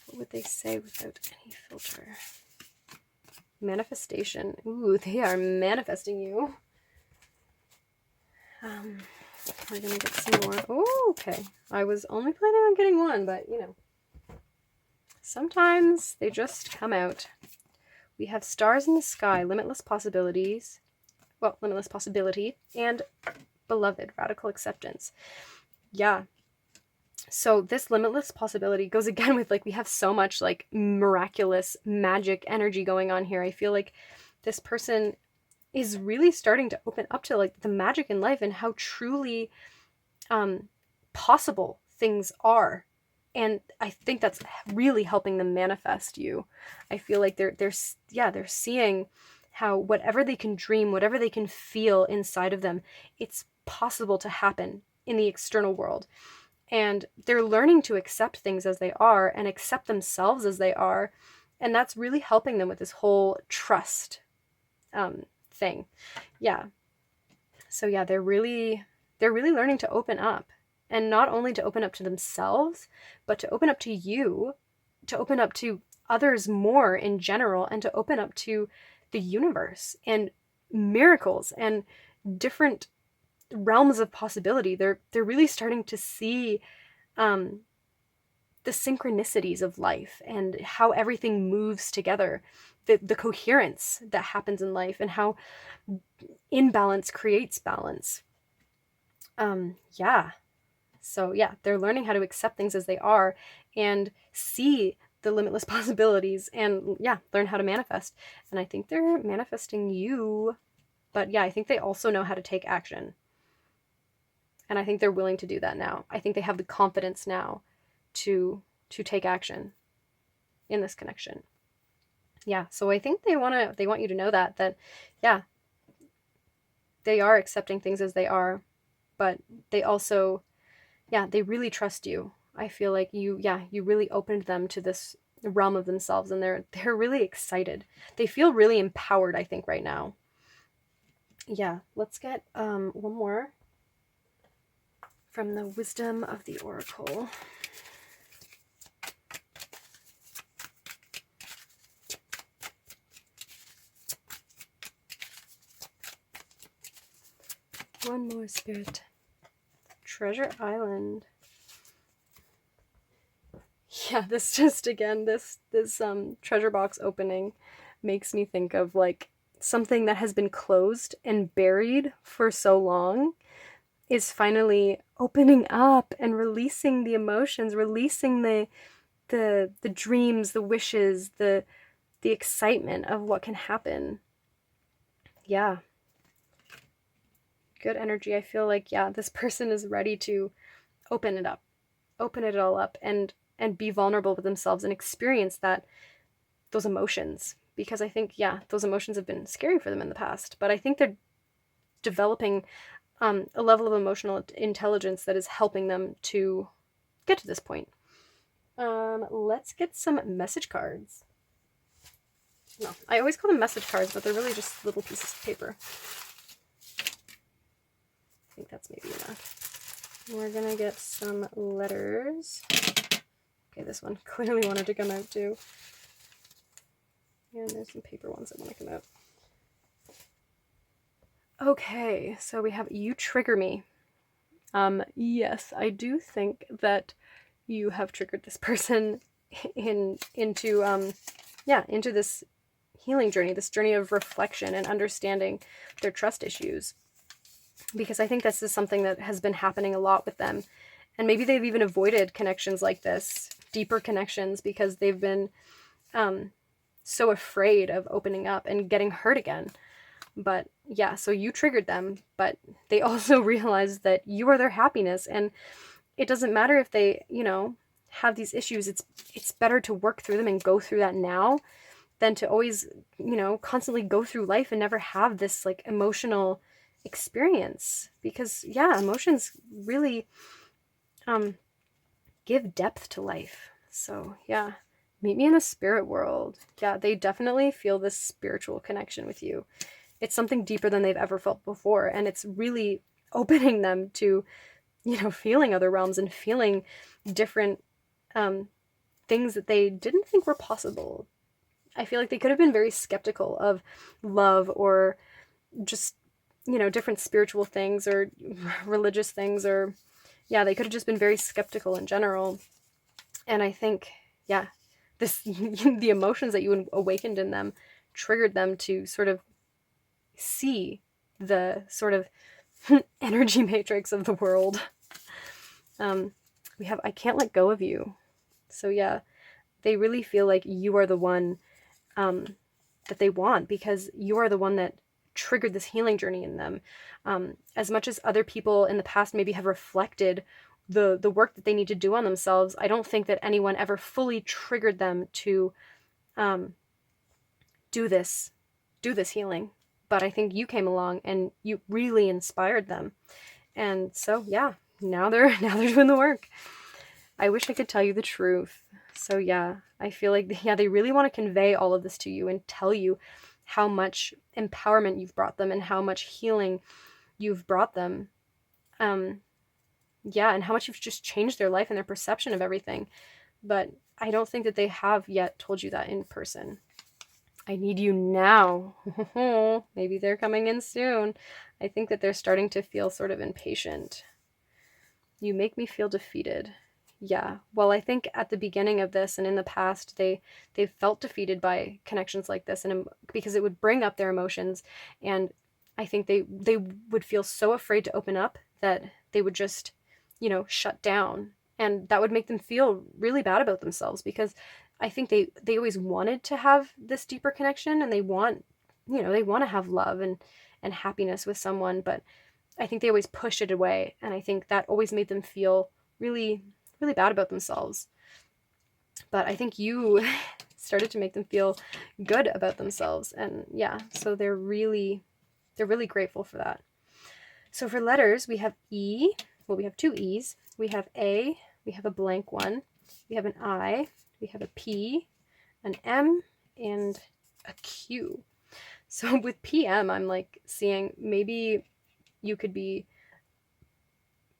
What would they say without any filter? Manifestation. Ooh, they are manifesting you. We're gonna get some more. Oh, okay. I was only planning on getting one, but sometimes they just come out. We have stars in the sky, limitless possibilities. Well, limitless possibility, and beloved, radical acceptance. Yeah. So this limitless possibility goes again with, like, we have so much like miraculous magic energy going on here. I feel like this person is really starting to open up to like the magic in life and how truly possible things are. And I think that's really helping them manifest you. I feel like they're seeing how whatever they can dream, whatever they can feel inside of them, it's possible to happen in the external world. And they're learning to accept things as they are and accept themselves as they are. And that's really helping them with this whole trust thing. Yeah. So yeah, they're really learning to open up, and not only to open up to themselves, but to open up to you, to open up to others more in general, and to open up to the universe and miracles and different realms of possibility. They're really starting to see the synchronicities of life and how everything moves together, the coherence that happens in life, and how imbalance creates balance. So yeah, they're learning how to accept things as they are and see the limitless possibilities, and learn how to manifest. And I think they're manifesting you, but yeah, I think they also know how to take action. And I think they're willing to do that now. I think they have the confidence now to take action in this connection. Yeah, so I think they want you to know that yeah, they are accepting things as they are, but they also, they really trust you. I feel like you really opened them to this realm of themselves, and they're really excited. They feel really empowered, I think, right now. Yeah, let's get one more from the wisdom of the oracle. One more, Spirit. Treasure Island. Yeah, this treasure box opening makes me think of like something that has been closed and buried for so long. is finally opening up and releasing the emotions, releasing the dreams, the wishes, the excitement of what can happen. Yeah. Good energy. I feel like, yeah, this person is ready to open it up, open it all up, and be vulnerable with themselves and experience those emotions. Because I think, yeah, those emotions have been scary for them in the past, but I think they're developing a level of emotional intelligence that is helping them to get to this point. Let's get some message cards. No, I always call them message cards, but they're really just little pieces of paper. I think that's maybe enough. We're gonna get some letters. Okay, this one clearly wanted to come out too. And there's some paper ones that want to come out. Okay, so we have you trigger me. Yes, I do think that you have triggered this person into this healing journey, this journey of reflection and understanding their trust issues. Because I think this is something that has been happening a lot with them. And maybe they've even avoided connections like this, deeper connections, because they've been so afraid of opening up and getting hurt again. But yeah, so you triggered them, but they also realized that you are their happiness. And it doesn't matter if they, have these issues. It's better to work through them and go through that now than to always, constantly go through life and never have this like emotional experience. Because yeah, emotions really give depth to life. So yeah, meet me in the spirit world. Yeah, they definitely feel this spiritual connection with you. It's something deeper than they've ever felt before, and it's really opening them to, feeling other realms and feeling different things that they didn't think were possible. I feel like they could have been very skeptical of love or just, different spiritual things or religious things, or yeah, they could have just been very skeptical in general. And I think, yeah, the emotions that you awakened in them triggered them to sort of see the sort of energy matrix of the world. We have I can't let go of you. So yeah, they really feel like you are the one that they want, because you are the one that triggered this healing journey in them. As much as other people in the past maybe have reflected the work that they need to do on themselves, I don't think that anyone ever fully triggered them to do this healing. But I think you came along and you really inspired them. And so yeah, now they're doing the work. I wish I could tell you the truth. So yeah, I feel like, yeah, they really want to convey all of this to you and tell you how much empowerment you've brought them and how much healing you've brought them. Yeah, and how much you've just changed their life and their perception of everything. But I don't think that they have yet told you that in person. I need you now. Maybe they're coming in soon. I think that they're starting to feel sort of impatient. You make me feel defeated. Yeah, well, I think at the beginning of this and in the past, they felt defeated by connections like this, and because it would bring up their emotions, and I think they would feel so afraid to open up that they would just, shut down, and that would make them feel really bad about themselves, because I think they always wanted to have this deeper connection, and they want to have love and happiness with someone, but I think they always pushed it away, and I think that always made them feel really, really bad about themselves. But I think you started to make them feel good about themselves, and yeah, so they're really grateful for that. So for letters, we have E. Well, we have two E's. We have A. We have a blank one. We have an I. We have a P, an M, and a Q. So with PM, I'm like seeing maybe you could be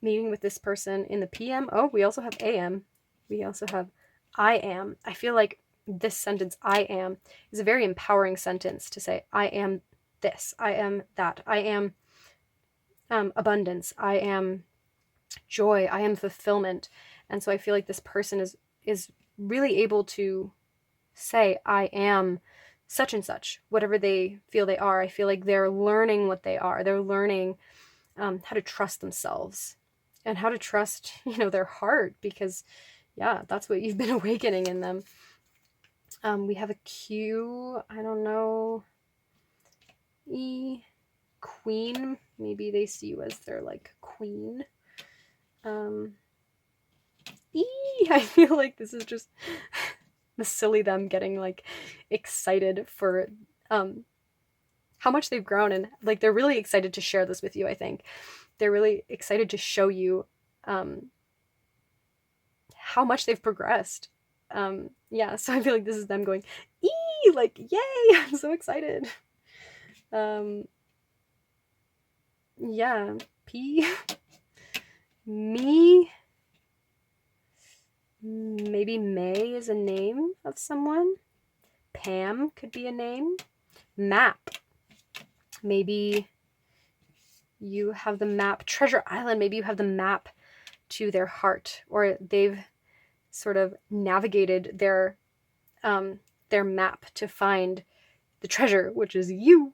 meeting with this person in the PM. Oh, we also have AM. We also have I am. I feel like this sentence, I am, is a very empowering sentence to say, I am this, I am that, I am abundance, I am joy, I am fulfillment. And so I feel like this person is really able to say, I am such and such, whatever they feel they are. I feel like they're learning what they are. They're learning how to trust themselves and how to trust, their heart, because yeah, that's what you've been awakening in them. We have a Q, I don't know, E, Queen. Maybe they see you as their like queen. E, I feel like this is just the silly them getting like excited for how much they've grown, and like they're really excited to share this with you. I think they're really excited to show you how much they've progressed. Yeah, so I feel like this is them going, "Ee, like yay! I'm so excited." Yeah, P, me. Maybe May is a name of someone. Pam could be a name. Map. Maybe you have the map. Treasure Island. Maybe you have the map to their heart, or they've sort of navigated their map to find the treasure, which is you.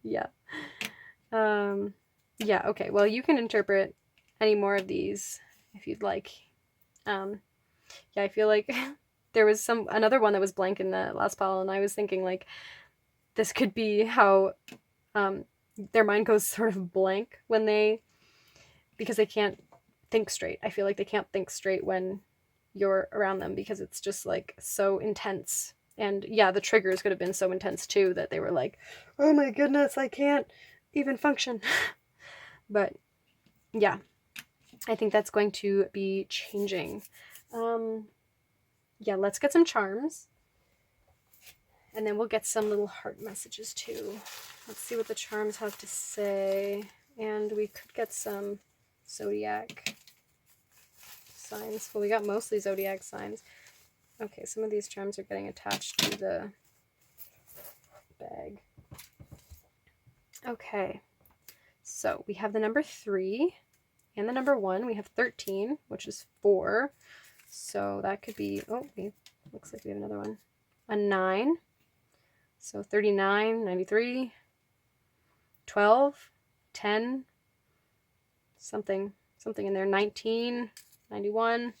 Yeah. Yeah, okay. Well, you can interpret any more of these if you'd like. Yeah, I feel like there was another one that was blank in the last pile, and I was thinking like this could be how their mind goes sort of blank because they can't think straight. I feel like they can't think straight when you're around them because it's just like so intense. And yeah, the triggers could have been so intense too that they were like, oh my goodness, I can't even function. But yeah, I think that's going to be changing. Yeah, let's get some charms. And then we'll get some little heart messages too. Let's see what the charms have to say. And we could get some zodiac signs. Well, we got mostly zodiac signs. Okay, some of these charms are getting attached to the bag. Okay, so we have the number 3 and the number 1. We have 13, which is 4. So that could be, looks like we have another one. A 9. So 39, 93, 12, 10, something in there, 19, 91.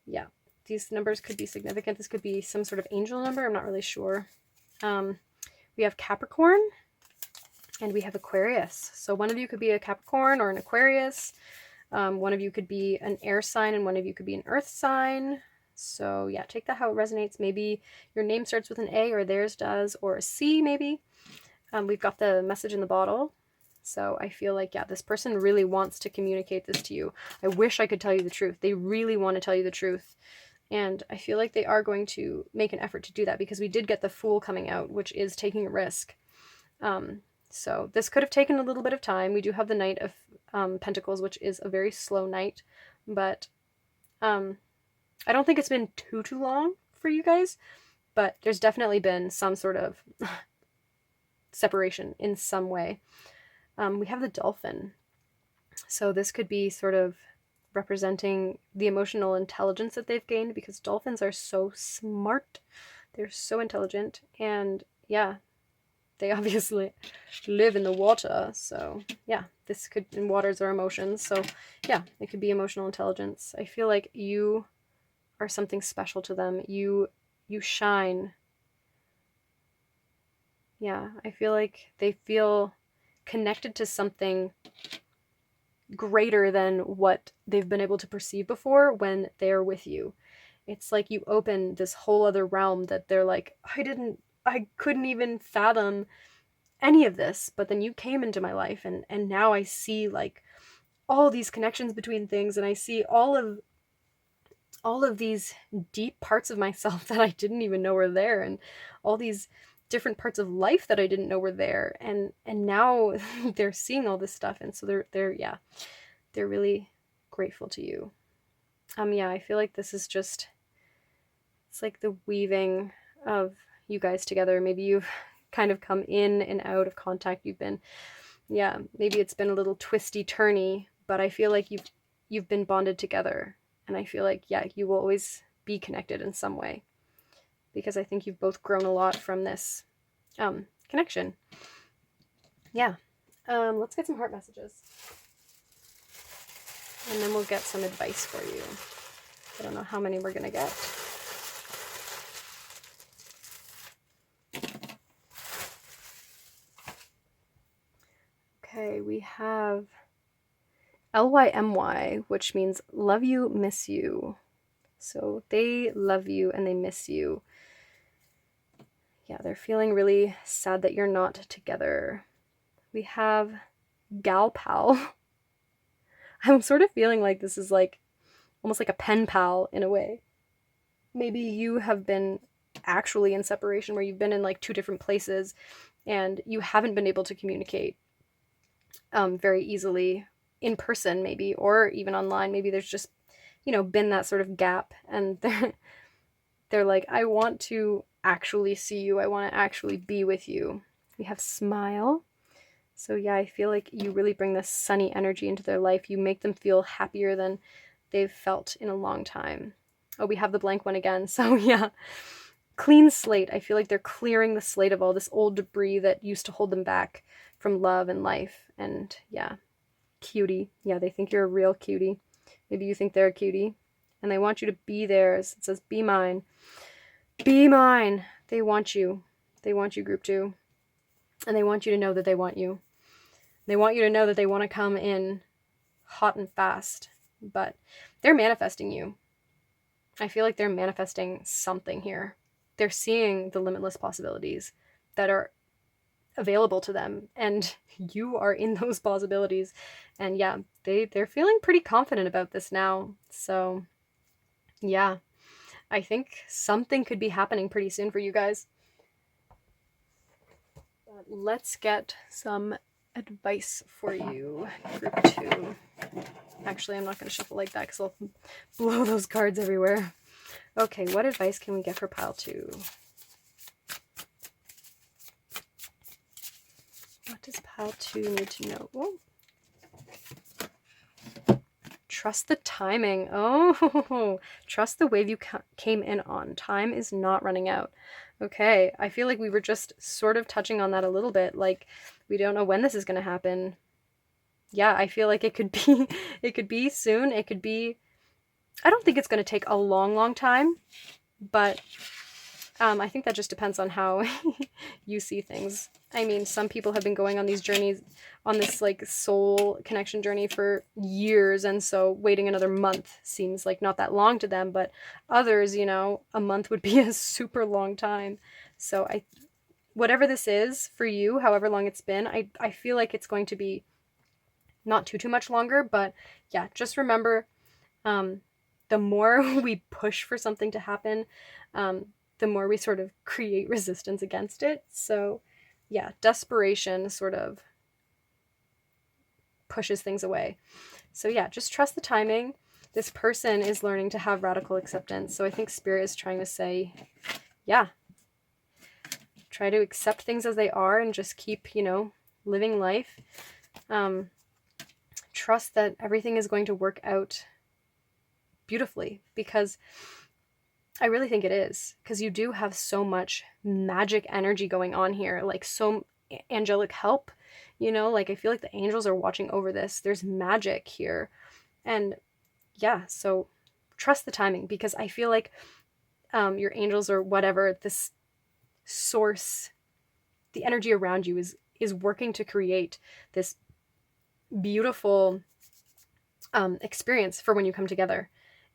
Yeah, these numbers could be significant. This could be some sort of angel number. I'm not really sure. We have Capricorn and we have Aquarius. So one of you could be a Capricorn or an Aquarius. One of you could be an air sign and one of you could be an earth sign. So yeah, take that how it resonates. Maybe your name starts with an A or theirs does, or a C maybe. We've got the message in the bottle. So I feel like, yeah, this person really wants to communicate this to you. I wish I could tell you the truth. They really want to tell you the truth. And I feel like they are going to make an effort to do that because we did get the Fool coming out, which is taking a risk. So this could have taken a little bit of time. We do have the Knight of Pentacles, which is a very slow knight. But I don't think it's been too long for you guys. But there's definitely been some sort of separation in some way. We have the Dolphin. So this could be sort of representing the emotional intelligence that they've gained because dolphins are so smart. They're so intelligent. And yeah, they obviously live in the water. So yeah, this could, and waters are emotions. So yeah, it could be emotional intelligence. I feel like you are something special to them. You shine. Yeah, I feel like they feel connected to something greater than what they've been able to perceive before when they're with you. It's like you open this whole other realm that they're like, I couldn't even fathom any of this, but then you came into my life and now I see like all these connections between things, and I see all of these deep parts of myself that I didn't even know were there, and all these different parts of life that I didn't know were there, and now they're seeing all this stuff, and so they're really grateful to you. Yeah, I feel like this is just, it's like the weaving of you guys together. Maybe you've kind of come in and out of contact. Maybe it's been a little twisty turny, but I feel like you've been bonded together, and I feel like, yeah, you will always be connected in some way, because I think you've both grown a lot from this connection. Yeah. Let's get some heart messages. And then we'll get some advice for you. I don't know how many we're going to get. Okay, we have LYMY, which means love you, miss you. So they love you and they miss you. Yeah, they're feeling really sad that you're not together. We have Gal Pal. I'm sort of feeling like this is like almost like a pen pal in a way. Maybe you have been actually in separation where you've been in like 2 different places and you haven't been able to communicate very easily in person maybe, or even online. Maybe there's just, you know, been that sort of gap, and they're like, I want to actually see you. I want to actually be with you. We have Smile. So yeah, I feel like you really bring this sunny energy into their life. You make them feel happier than they've felt in a long time. Oh, we have the blank one again. So yeah, clean slate. I feel like they're clearing the slate of all this old debris that used to hold them back from love and life. And yeah, cutie. Yeah, they think you're a real cutie. Maybe you think they're a cutie. And they want you to be theirs. It says, be mine. Be mine. They want you. They want you, group 2. And they want you to know that they want you. They want you to know that they want to come in hot and fast. But they're manifesting you. I feel like they're manifesting something here. They're seeing the limitless possibilities that are available to them, and you are in those possibilities. And yeah, they're feeling pretty confident about this now. So yeah, I think something could be happening pretty soon for you guys. But let's get some advice for you, group 2. Actually, I'm not going to shuffle like that because I'll blow those cards everywhere. Okay, what advice can we get for pile 2? What does pile 2 need to know? Whoa. Trust the timing. Oh, trust the wave you came in on. Time is not running out. Okay, I feel like we were just sort of touching on that a little bit. Like, we don't know when this is going to happen. Yeah, I feel like it could be soon. It could be, I don't think it's going to take a long time, but I think that just depends on how you see things. I mean, some people have been going on these journeys, on this like soul connection journey for years, and so waiting another month seems like not that long to them, but others, you know, a month would be a super long time. So whatever this is for you, however long it's been, I feel like it's going to be not too much longer, but yeah, just remember, the more we push for something to happen, the more we sort of create resistance against it. So yeah, desperation sort of pushes things away. So yeah, just trust the timing. This person is learning to have radical acceptance. So I think Spirit is trying to say, yeah, try to accept things as they are and just keep, you know, living life. Trust that everything is going to work out beautifully, because I really think it is, because you do have so much magic energy going on here, like so angelic help, you know, like I feel like the angels are watching over this. There's magic here. And yeah, so trust the timing, because I feel like your angels or whatever, this source, the energy around you is working to create this beautiful experience for when you come together.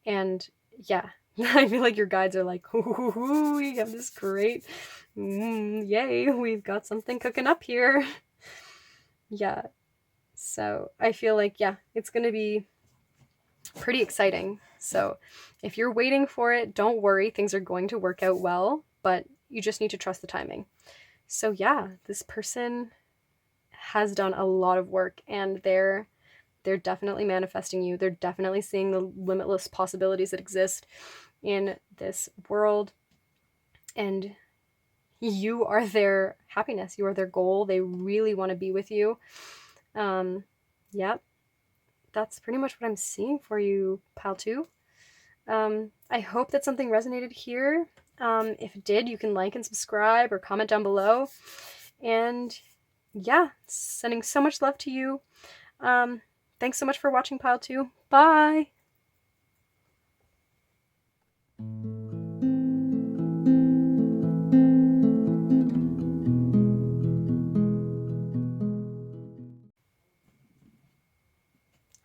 And yeah, I feel like your guides are like, ooh, we have this great, yay, we've got something cooking up here. Yeah, so I feel like, yeah, it's going to be pretty exciting. So if you're waiting for it, don't worry, things are going to work out well, but you just need to trust the timing. So yeah, this person has done a lot of work, and they're definitely manifesting you. They're definitely seeing the limitless possibilities that exist in this world. And you are their happiness. You are their goal. They really want to be with you. Yeah, that's pretty much what I'm seeing for you, pal 2. I hope that something resonated here. If it did, you can like and subscribe or comment down below. And yeah, sending so much love to you. Thanks so much for watching Pile 2. Bye!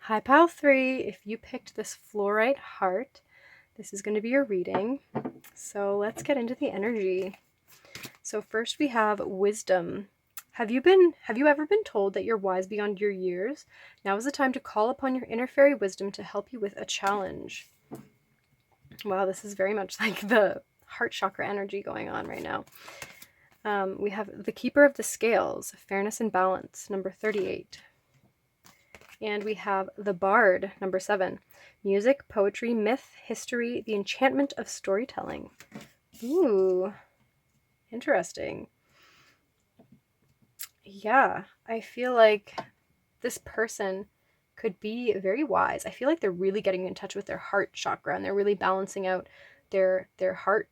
Hi, Pile 3. If you picked this Fluorite heart, this is going to be your reading. So let's get into the energy. So first we have wisdom. Have you ever been told that you're wise beyond your years? Now is the time to call upon your inner fairy wisdom to help you with a challenge. Wow, this is very much like the heart chakra energy going on right now. We have the Keeper of the Scales, Fairness and Balance, number 38. And we have the Bard, number 7, Music, Poetry, Myth, History, the Enchantment of Storytelling. Ooh, interesting. Yeah, I feel like this person could be very wise. I feel like they're really getting in touch with their heart chakra, and they're really balancing out their heart.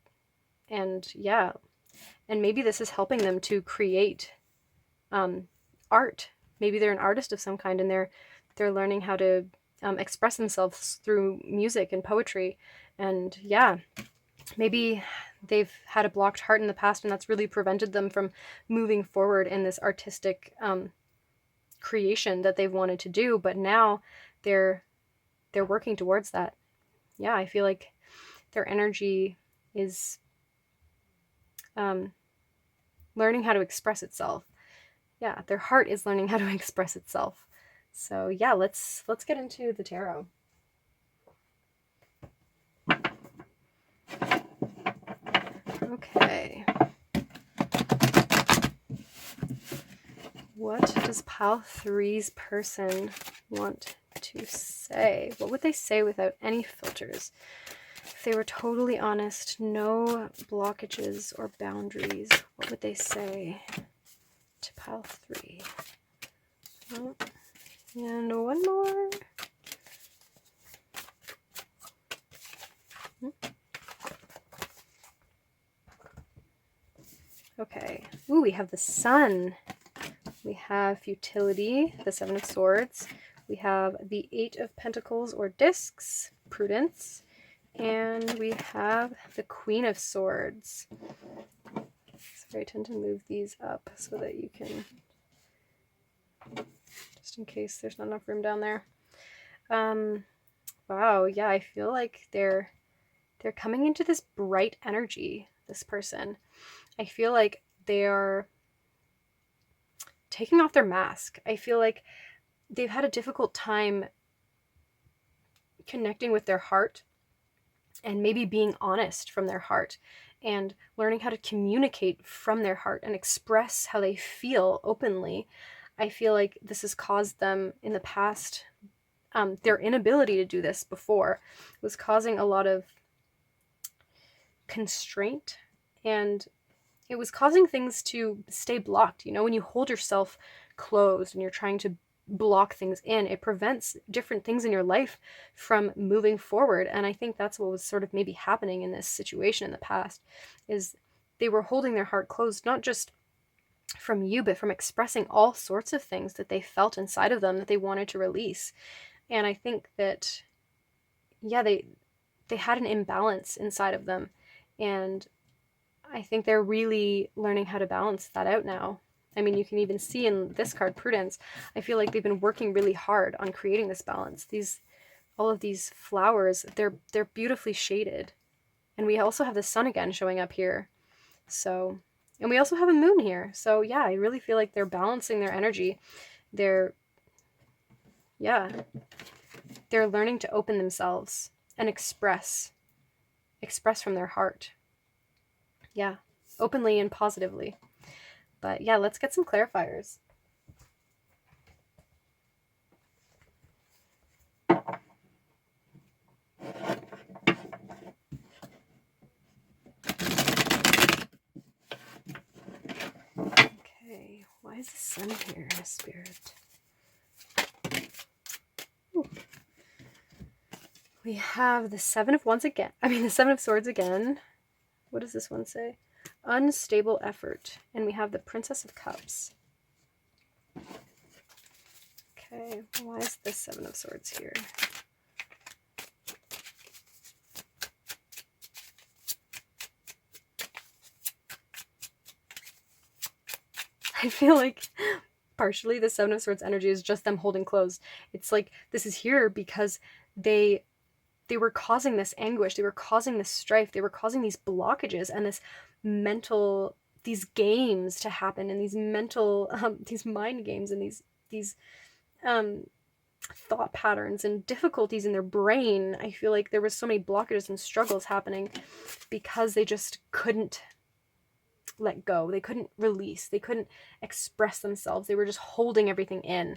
And yeah, and maybe this is helping them to create art. Maybe they're an artist of some kind, and they're learning how to express themselves through music and poetry. And yeah, maybe they've had a blocked heart in the past, and that's really prevented them from moving forward in this artistic creation that they've wanted to do. But now they're working towards that. Yeah, I feel like their energy is learning how to express itself. Yeah, their heart is learning how to express itself. So yeah, let's get into the tarot. Okay. What does Pile 3's person want to say? What would they say without any filters? If they were totally honest, no blockages or boundaries, what would they say to Pile 3? Oh, and one more. Okay. Ooh, we have the Sun. We have Futility, the Seven of Swords. We have the Eight of Pentacles or Discs, Prudence. And we have the Queen of Swords. So I tend to move these up so that you can, just in case there's not enough room down there. Wow, yeah, I feel like they're coming into this bright energy, this person. I feel like they are taking off their mask. I feel like they've had a difficult time connecting with their heart and maybe being honest from their heart and learning how to communicate from their heart and express how they feel openly. I feel like this has caused them in the past, their inability to do this before was causing a lot of constraint, and it was causing things to stay blocked. You know, when you hold yourself closed and you're trying to block things in, it prevents different things in your life from moving forward. And I think that's what was sort of maybe happening in this situation in the past, is they were holding their heart closed, not just from you, but from expressing all sorts of things that they felt inside of them that they wanted to release. And I think that, yeah, they had an imbalance inside of them, and I think they're really learning how to balance that out now. I mean, you can even see in this card, Prudence, I feel like they've been working really hard on creating this balance. All of these flowers, they're beautifully shaded. And we also have the sun again showing up here. So, and we also have a moon here. So yeah, I really feel like they're balancing their energy. They're learning to open themselves and express from their heart. Yeah, openly and positively. But yeah, let's get some clarifiers. Okay, why is the sun here in a spirit? Ooh. We have the Seven of Wands again. The Seven of Swords again. What does this one say? Unstable effort. And we have the Princess of Cups. Okay, why is the Seven of Swords here? I feel like partially the Seven of Swords energy is just them holding closed. It's like this is here because they were causing this anguish, they were causing this strife, they were causing these blockages and this mental, these games to happen, and these mental these mind games, and these um thought patterns and difficulties in their brain. I feel like there was so many blockages and struggles happening because they just couldn't let go. They couldn't release. They couldn't express themselves. They were just holding everything in.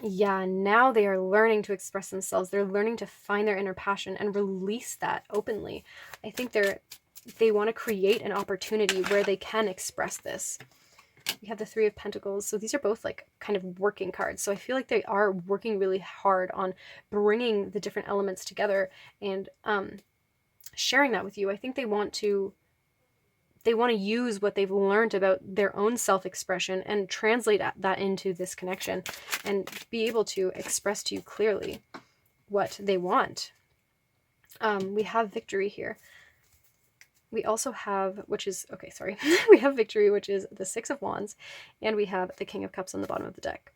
Yeah, now they are learning to express themselves. They're learning to find their inner passion and release that openly. I think they want to create an opportunity where they can express this. We have the Three of Pentacles. So these are both like kind of working cards. So I feel like they are working really hard on bringing the different elements together and sharing that with you. I think they want to use what they've learned about their own self-expression and translate that into this connection and be able to express to you clearly what they want. We have Victory here. We also have, which is, okay, sorry. We have Victory, which is the Six of Wands, and we have the King of Cups on the bottom of the deck.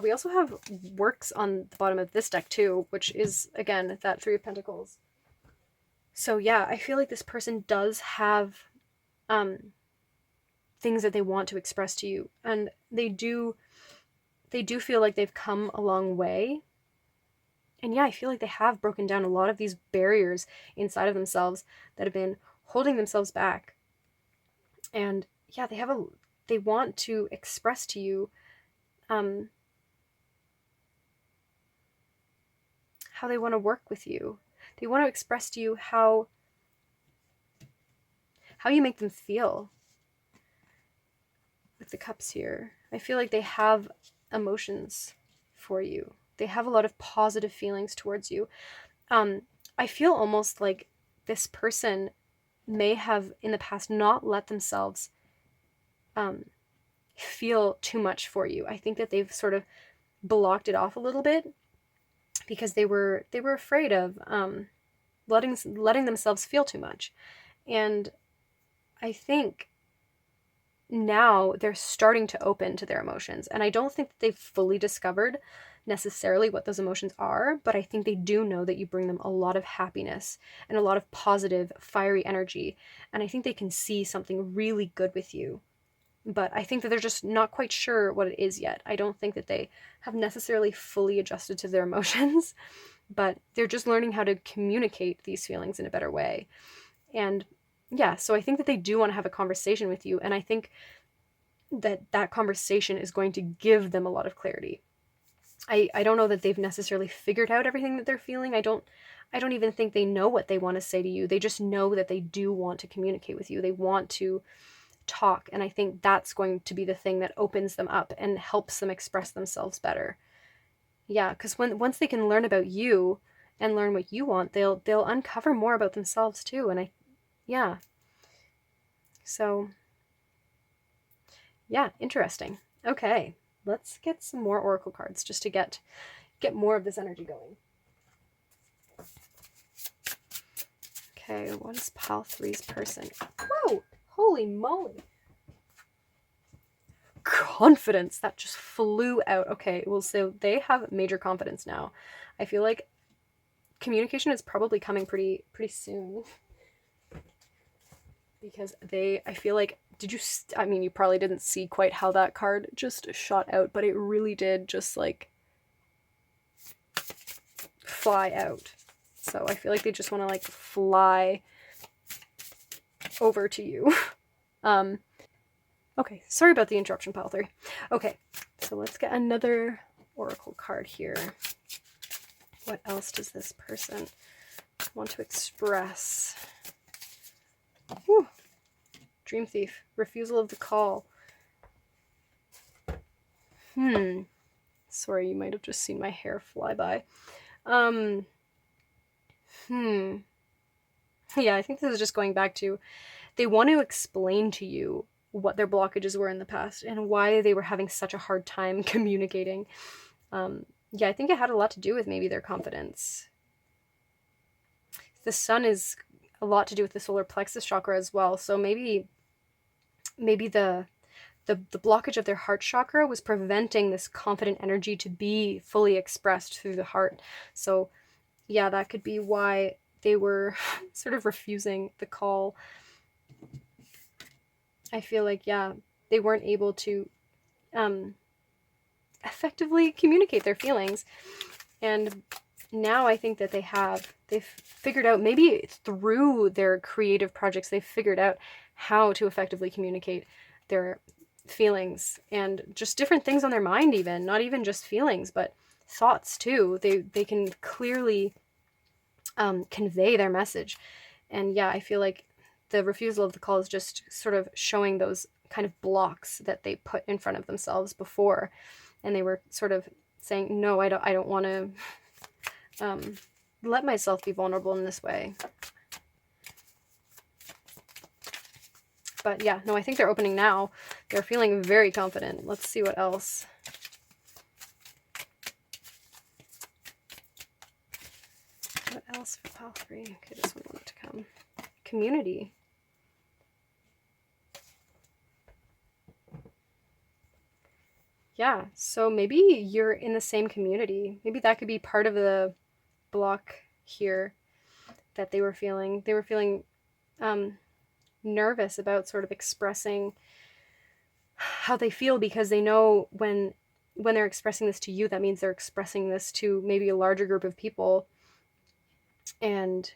We also have Works on the bottom of this deck too, which is, again, that Three of Pentacles. So yeah, I feel like this person does have things that they want to express to you, and they do feel like they've come a long way. And yeah, I feel like they have broken down a lot of these barriers inside of themselves that have been holding themselves back. And yeah, they want to express to you how they want to work with you. They want to express to you how you make them feel. With the Cups here, I feel like they have emotions for you. They have a lot of positive feelings towards you. I feel almost like this person may have in the past not let themselves feel too much for you. I think that they've sort of blocked it off a little bit because they were afraid of letting themselves feel too much. And I think now they're starting to open to their emotions. And I don't think that they've fully discovered necessarily what those emotions are, but I think they do know that you bring them a lot of happiness and a lot of positive, fiery energy. And I think they can see something really good with you. But I think that they're just not quite sure what it is yet. I don't think that they have necessarily fully adjusted to their emotions, but they're just learning how to communicate these feelings in a better way. And yeah, so I think that they do want to have a conversation with you, and I think that conversation is going to give them a lot of clarity. I don't know that they've necessarily figured out everything that they're feeling. I don't even think they know what they want to say to you. They just know that they do want to communicate with you. They want to talk, and I think that's going to be the thing that opens them up and helps them express themselves better. Yeah, because once they can learn about you and learn what you want, they'll uncover more about themselves too. And yeah. So, yeah, interesting. Okay, let's get some more oracle cards just to get more of this energy going. Okay, what is pile 3's person? Whoa, holy moly. Confidence, that just flew out. Okay, well, so they have major confidence now. I feel like communication is probably coming pretty soon. Because I feel like, I mean, you probably didn't see quite how that card just shot out, but it really did just like fly out. So I feel like they just want to like fly over to you. Okay, sorry about the interruption, pile 3. Okay, so let's get another oracle card here. What else does this person want to express? Whew. Dream Thief. Refusal of the call. Sorry, you might have just seen my hair fly by. Yeah, I think this is just going back to, they want to explain to you what their blockages were in the past and why they were having such a hard time communicating. Yeah, I think it had a lot to do with maybe their confidence. The sun is a lot to do with the solar plexus chakra as well. So maybe the blockage of their heart chakra was preventing this confident energy to be fully expressed through the heart. So yeah, that could be why they were sort of refusing the call. I feel like, yeah, they weren't able to effectively communicate their feelings. And now I think that they've figured out, maybe through their creative projects, they've figured out how to effectively communicate their feelings and just different things on their mind, even not even just feelings, but thoughts too. They can clearly convey their message. And yeah, I feel like the refusal of the call is just sort of showing those kind of blocks that they put in front of themselves before, and they were sort of saying, no, I don't want to let myself be vulnerable in this way. But yeah, no, I think they're opening now. They're feeling very confident. Let's see what else. What else for pile 3? Okay, this one wanted to come. Community. Yeah, so maybe you're in the same community. Maybe that could be part of the block here that they were feeling. They were feeling nervous about sort of expressing how they feel, because they know when they're expressing this to you, that means they're expressing this to maybe a larger group of people. And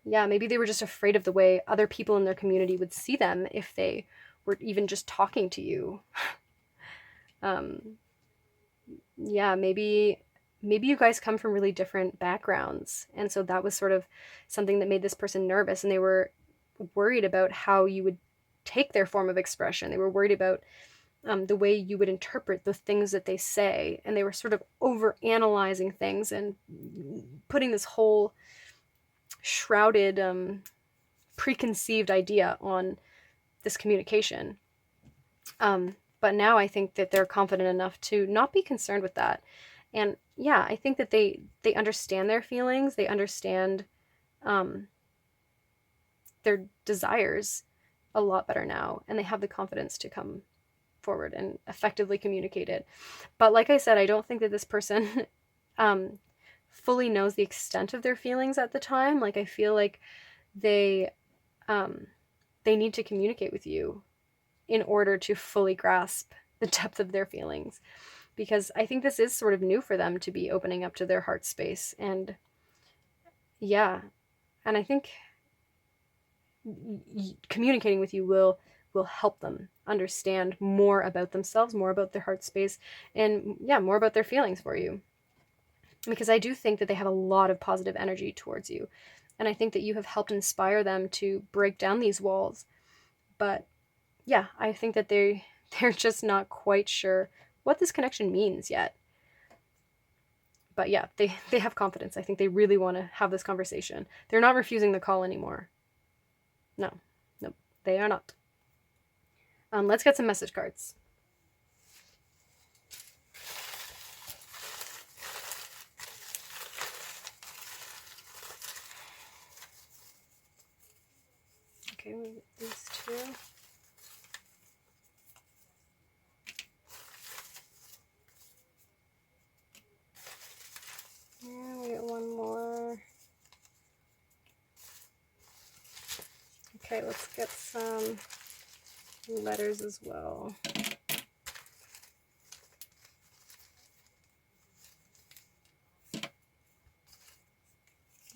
yeah, maybe they were just afraid of the way other people in their community would see them if they were even just talking to you. Yeah, maybe you guys come from really different backgrounds, and so that was sort of something that made this person nervous, and they were worried about how you would take their form of expression. They were worried about the way you would interpret the things that they say, and they were sort of over analyzing things and putting this whole shrouded preconceived idea on this communication. But now I think that they're confident enough to not be concerned with that. And yeah, I think that they understand their feelings, they understand their desires a lot better now, and they have the confidence to come forward and effectively communicate it. But like I said, I don't think that this person fully knows the extent of their feelings at the time. Like, I feel like they need to communicate with you in order to fully grasp the depth of their feelings, because I think this is sort of new for them to be opening up to their heart space. And yeah, and I think communicating with you will help them understand more about themselves, more about their heart space, and yeah, more about their feelings for you. Because I do think that they have a lot of positive energy towards you, and I think that you have helped inspire them to break down these walls. But yeah, I think that they're just not quite sure what this connection means yet. But yeah, they have confidence. I think they really want to have this conversation. They're not refusing the call anymore. No, they are not. Let's get some message cards. Okay, we get these two. And we get one more. Okay, let's get some letters as well.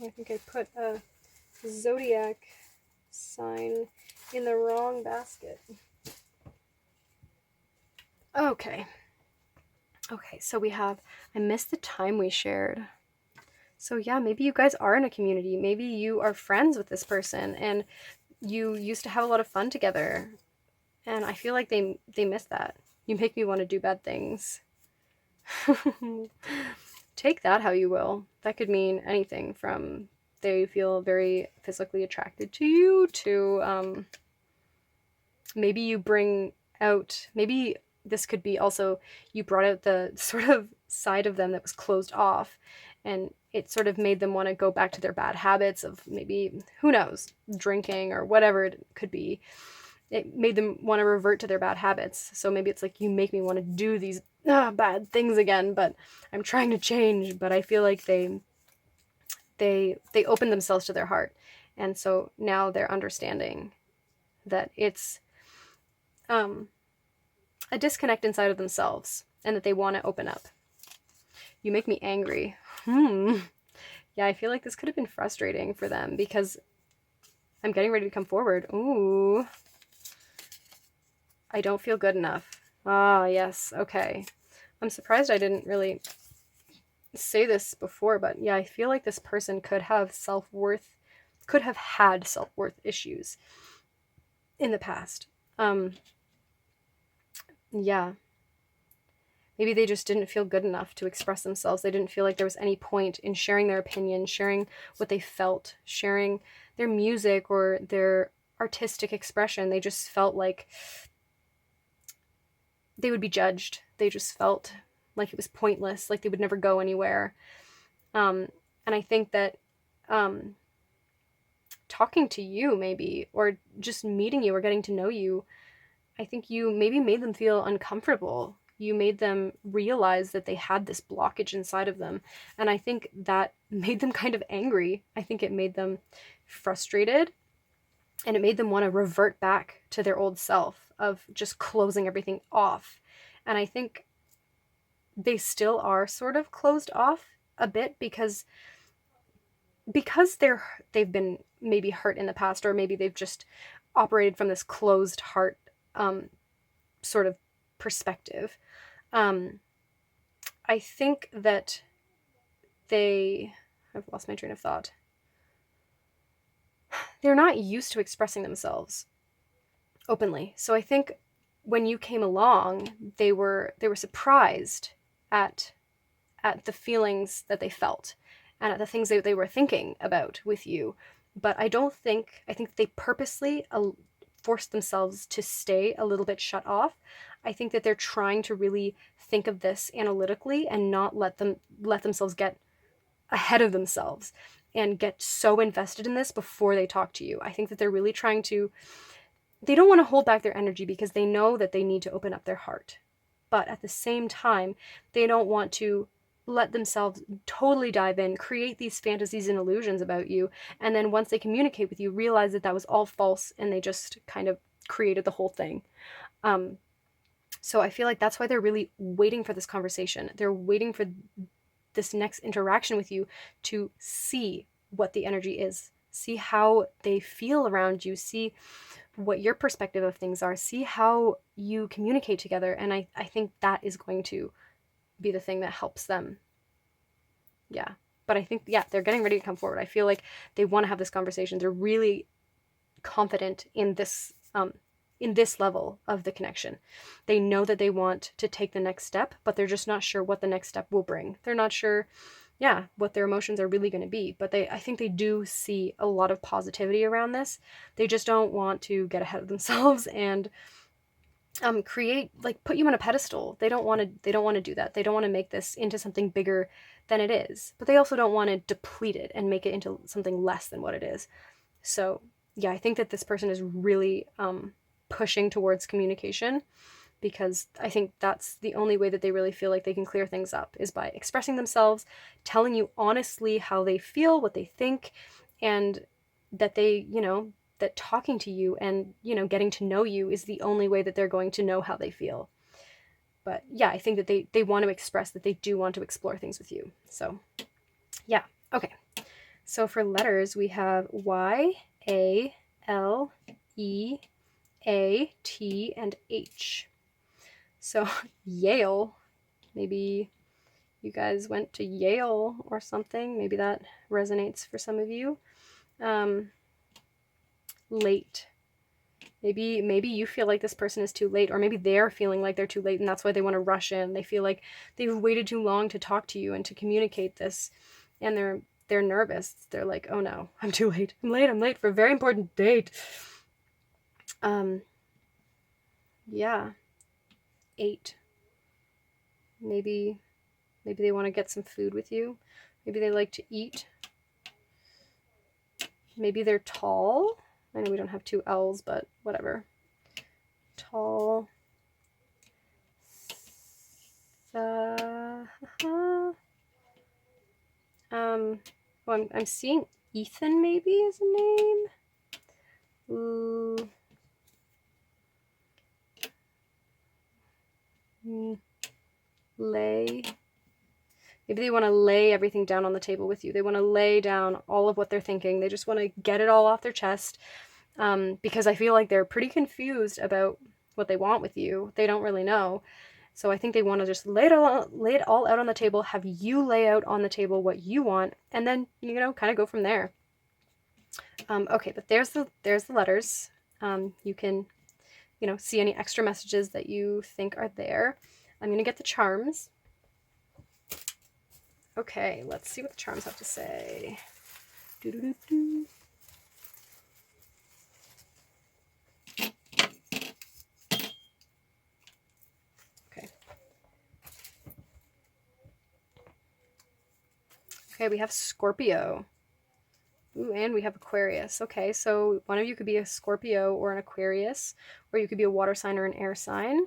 I think I put a zodiac sign in the wrong basket. Okay, so we have, I missed the time we shared. So yeah, maybe you guys are in a community. Maybe you are friends with this person and you used to have a lot of fun together. And I feel like they miss that. You make me want to do bad things. Take that how you will. That could mean anything from they feel very physically attracted to you to maybe you bring out, maybe this could be also, you brought out the sort of side of them that was closed off, and it sort of made them want to go back to their bad habits of maybe, who knows, drinking or whatever it could be. It made them want to revert to their bad habits. So maybe it's like, you make me want to do these bad things again, but I'm trying to change. But I feel like they open themselves to their heart, and so now they're understanding that it's a disconnect inside of themselves, and that they want to open up. You make me angry. Yeah, I feel like this could have been frustrating for them, because I'm getting ready to come forward. Ooh. I don't feel good enough. Ah, yes. Okay. I'm surprised I didn't really say this before, but yeah, I feel like this person could have had self-worth issues in the past. Yeah. Maybe they just didn't feel good enough to express themselves. They didn't feel like there was any point in sharing their opinion, sharing what they felt, sharing their music or their artistic expression. They just felt like they would be judged. They just felt like it was pointless, like they would never go anywhere. And I think that talking to you, maybe, or just meeting you or getting to know you, I think you maybe made them feel uncomfortable. You made them realize that they had this blockage inside of them. And I think that made them kind of angry. I think it made them frustrated, and it made them want to revert back to their old self of just closing everything off. And I think they still are sort of closed off a bit, because they've been maybe hurt in the past, or maybe they've just operated from this closed heart sort of perspective. I think that I've lost my train of thought. They're not used to expressing themselves openly. So I think when you came along, they were surprised at the feelings that they felt, and at the things that they were thinking about with you. But I think they purposely forced themselves to stay a little bit shut off. I think that they're trying to really think of this analytically, and not let themselves get ahead of themselves and get so invested in this before they talk to you. I think that they're really trying to, they don't want to hold back their energy, because they know that they need to open up their heart. But at the same time, they don't want to let themselves totally dive in, create these fantasies and illusions about you, and then once they communicate with you, realize that that was all false, and they just kind of created the whole thing. So I feel like that's why they're really waiting for this conversation. They're waiting for this next interaction with you to see what the energy is, see how they feel around you, see what your perspective of things are, see how you communicate together. And I think that is going to be the thing that helps them. Yeah. But I think, yeah, they're getting ready to come forward. I feel like they want to have this conversation. They're really confident in this level of the connection. They know that they want to take the next step, but they're just not sure what the next step will bring. They're not sure, yeah, what their emotions are really going to be. But I think they do see a lot of positivity around this. They just don't want to get ahead of themselves and create, like, put you on a pedestal. They don't want to do that. They don't want to make this into something bigger than it is. But they also don't want to deplete it and make it into something less than what it is. So yeah, I think that this person is really pushing towards communication, because I think that's the only way that they really feel like they can clear things up, is by expressing themselves, telling you honestly how they feel, what they think, and that they, that talking to you and, getting to know you is the only way that they're going to know how they feel. But yeah, I think that they want to express that they do want to explore things with you. So yeah, okay. So for letters, we have Y, A, L, E, A, T, and H. So Yale, maybe you guys went to Yale or something. Maybe that resonates for some of you. Late. Maybe you feel like this person is too late, or maybe they're feeling like they're too late, and that's why they want to rush in. They feel like they've waited too long to talk to you and to communicate this, and they're nervous. They're like, oh no, I'm too late. I'm late for a very important date. Yeah. 8. Maybe they want to get some food with you. Maybe they like to eat. Maybe they're tall. I know we don't have 2 L's, but whatever. Tall. Well, I'm seeing Ethan maybe is a name. Ooh. Lay. Maybe they want to lay everything down on the table with you. They want to lay down all of what they're thinking. They just want to get it all off their chest, because I feel like they're pretty confused about what they want with you. They don't really know. So I think they want to just lay it all out on the table, have you lay out on the table what you want, and then, you know, kind of go from there. Okay, but there's the letters. You can, you know, see any extra messages that you think are there. I'm going to get the charms. Okay, let's see what the charms have to say. Doo-doo-doo-doo. Okay. Okay, we have Scorpio. Ooh, and we have Aquarius. Okay, so one of you could be a Scorpio or an Aquarius, or you could be a water sign or an air sign.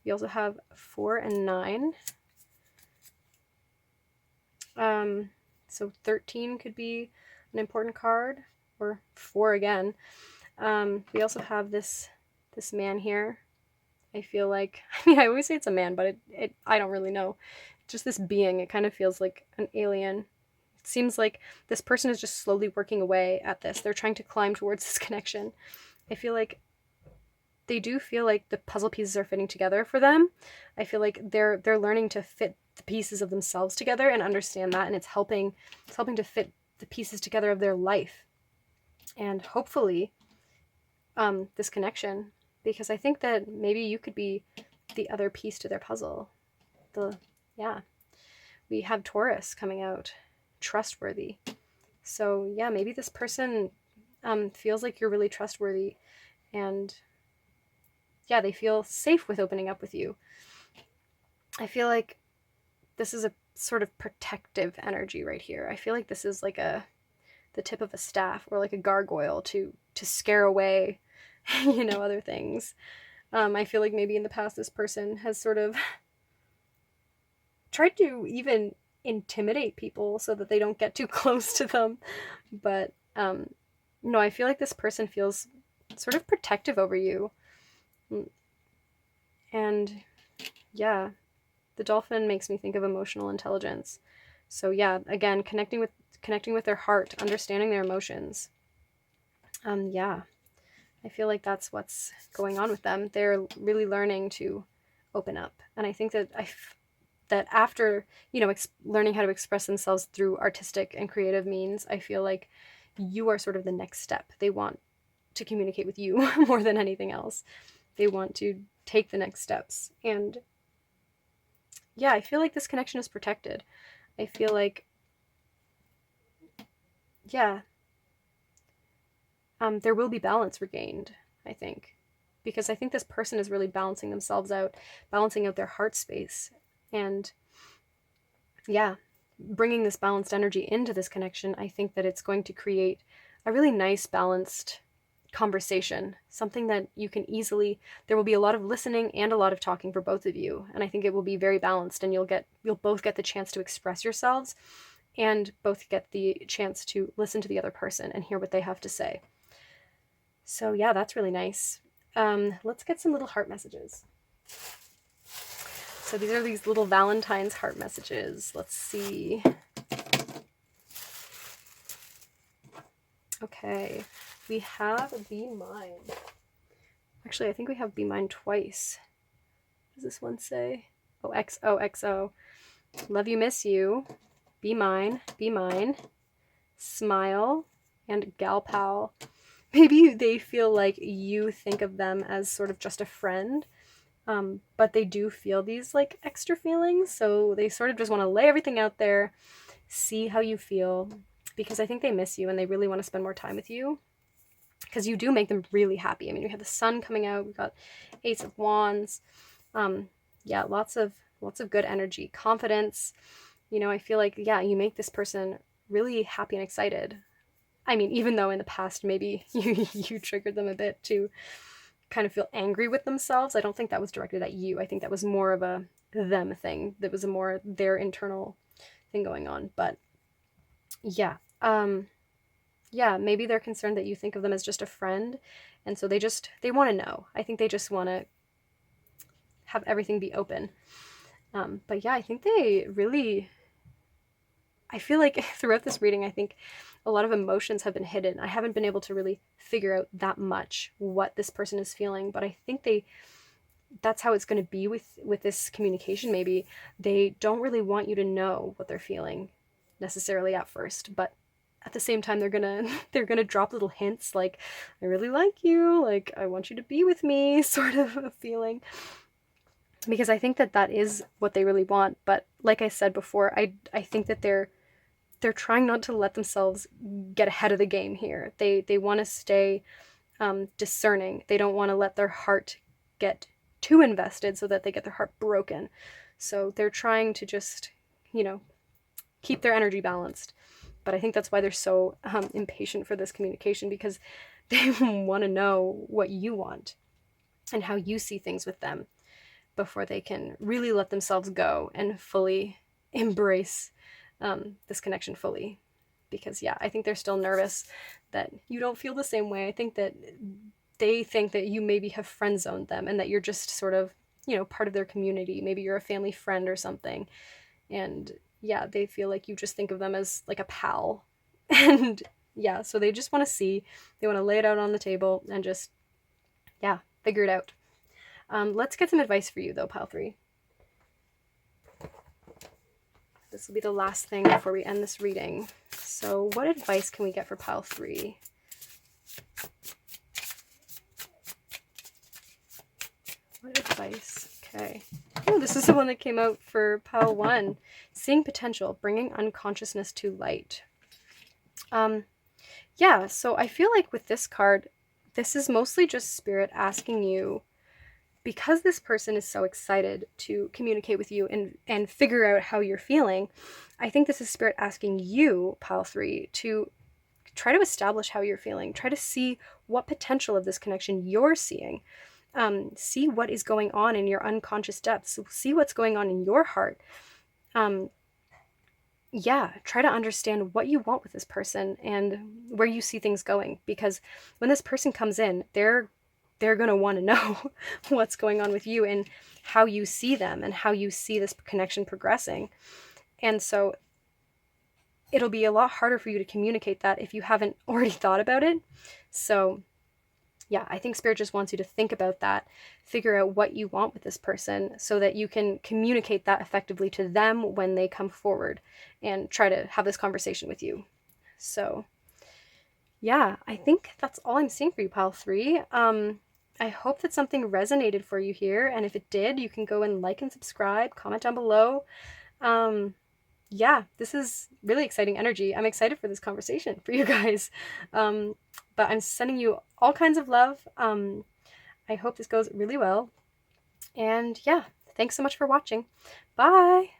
We also have 4 and 9. So 13 could be an important card, or 4 again. We also have this man here. I feel like, I mean, I always say it's a man, but I don't really know. Just this being, it kind of feels like an alien. It seems like this person is just slowly working away at this. They're trying to climb towards this connection. I feel like they do feel like the puzzle pieces are fitting together for them. I feel like they're learning to fit the pieces of themselves together and understand that, and it's helping to fit the pieces together of their life. And hopefully, this connection, because I think that maybe you could be the other piece to their puzzle. We have Taurus coming out, trustworthy. So yeah, maybe this person feels like you're really trustworthy, and yeah, they feel safe with opening up with you. I feel like this is a sort of protective energy right here. I feel like this is like the tip of a staff, or like a gargoyle to scare away, you know, other things. I feel like maybe in the past this person has sort of tried to even intimidate people so that they don't get too close to them. But no, I feel like this person feels sort of protective over you. And yeah, the dolphin makes me think of emotional intelligence. So yeah, again, connecting with their heart, understanding their emotions. Yeah, I feel like that's what's going on with them. They're really learning to open up, and I think that that after, you know, learning how to express themselves through artistic and creative means, I feel like you are sort of the next step. They want to communicate with you more than anything else. They want to take the next steps, and yeah, I feel like this connection is protected. I feel like, yeah, there will be balance regained, I think, because I think this person is really balancing themselves out, balancing out their heart space, and yeah, bringing this balanced energy into this connection. I think that it's going to create a really nice, balanced conversation, something that you can easily, there will be a lot of listening and a lot of talking for both of you, and I think it will be very balanced, and you'll both get the chance to express yourselves and both get the chance to listen to the other person and hear what they have to say. So yeah, that's really nice. Let's get some little heart messages. So these are these little Valentine's heart messages. Let's see. Okay, we have Be Mine. Actually, I think we have Be Mine twice. What does this one say? Oh, XOXO. Love you, miss you. Be mine, smile, and gal pal. Maybe they feel like you think of them as sort of just a friend, but they do feel these like extra feelings, so they sort of just want to lay everything out there, see how you feel, because I think they miss you and they really want to spend more time with you. because you do make them really happy. I mean, we have the sun coming out, we've got Ace of Wands. Yeah, lots of good energy, confidence. You know, I feel like, yeah, you make this person really happy and excited. I mean, even though in the past maybe you triggered them a bit to kind of feel angry with themselves, I don't think that was directed at you. I think that was more of a them thing. That was a more their internal thing going on. But yeah, yeah, maybe they're concerned that you think of them as just a friend, and so they want to know. I think they just want to have everything be open. But yeah, I think they really, I feel like throughout this reading, I think a lot of emotions have been hidden. I haven't been able to really figure out that much what this person is feeling, but I think that's how it's going to be with this communication. Maybe they don't really want you to know what they're feeling necessarily at first, but at the same time they're gonna drop little hints like, I really like you, like I want you to be with me, sort of a feeling, because I think that is what they really want. But like I said before, I think that they're trying not to let themselves get ahead of the game here. They want to stay discerning. They don't want to let their heart get too invested so that they get their heart broken. So they're trying to just, keep their energy balanced. But I think that's why they're so impatient for this communication, because they want to know what you want and how you see things with them before they can really let themselves go and fully embrace this connection fully. Because yeah, I think they're still nervous that you don't feel the same way. I think that they think that you maybe have friend zoned them and that you're just sort of, part of their community. Maybe you're a family friend or something. And yeah, they feel like you just think of them as like a pal. And yeah, so they just want to they want to lay it out on the table and just, yeah, figure it out. Let's get some advice for you though, pile 3. This will be the last thing before we end this reading. So what advice can we get for pile 3? What advice? Okay. Oh, this is the one that came out for pile 1. Seeing potential, bringing unconsciousness to light. Yeah, so I feel like with this card, this is mostly just Spirit asking you, because this person is so excited to communicate with you and figure out how you're feeling, I think this is Spirit asking you, pile 3, to try to establish how you're feeling. Try to see what potential of this connection you're seeing. See what is going on in your unconscious depths. See what's going on in your heart. Yeah, try to understand what you want with this person and where you see things going. Because when this person comes in, they're going to want to know what's going on with you and how you see them and how you see this connection progressing. And so it'll be a lot harder for you to communicate that if you haven't already thought about it. So yeah, I think Spirit just wants you to think about that, figure out what you want with this person so that you can communicate that effectively to them when they come forward and try to have this conversation with you. So yeah, I think that's all I'm seeing for you, pile 3. I hope that something resonated for you here, and if it did, you can go and like and subscribe, comment down below. Yeah, this is really exciting energy. I'm excited for this conversation for you guys. But I'm sending you all kinds of love. I hope this goes really well. And yeah, thanks so much for watching. Bye!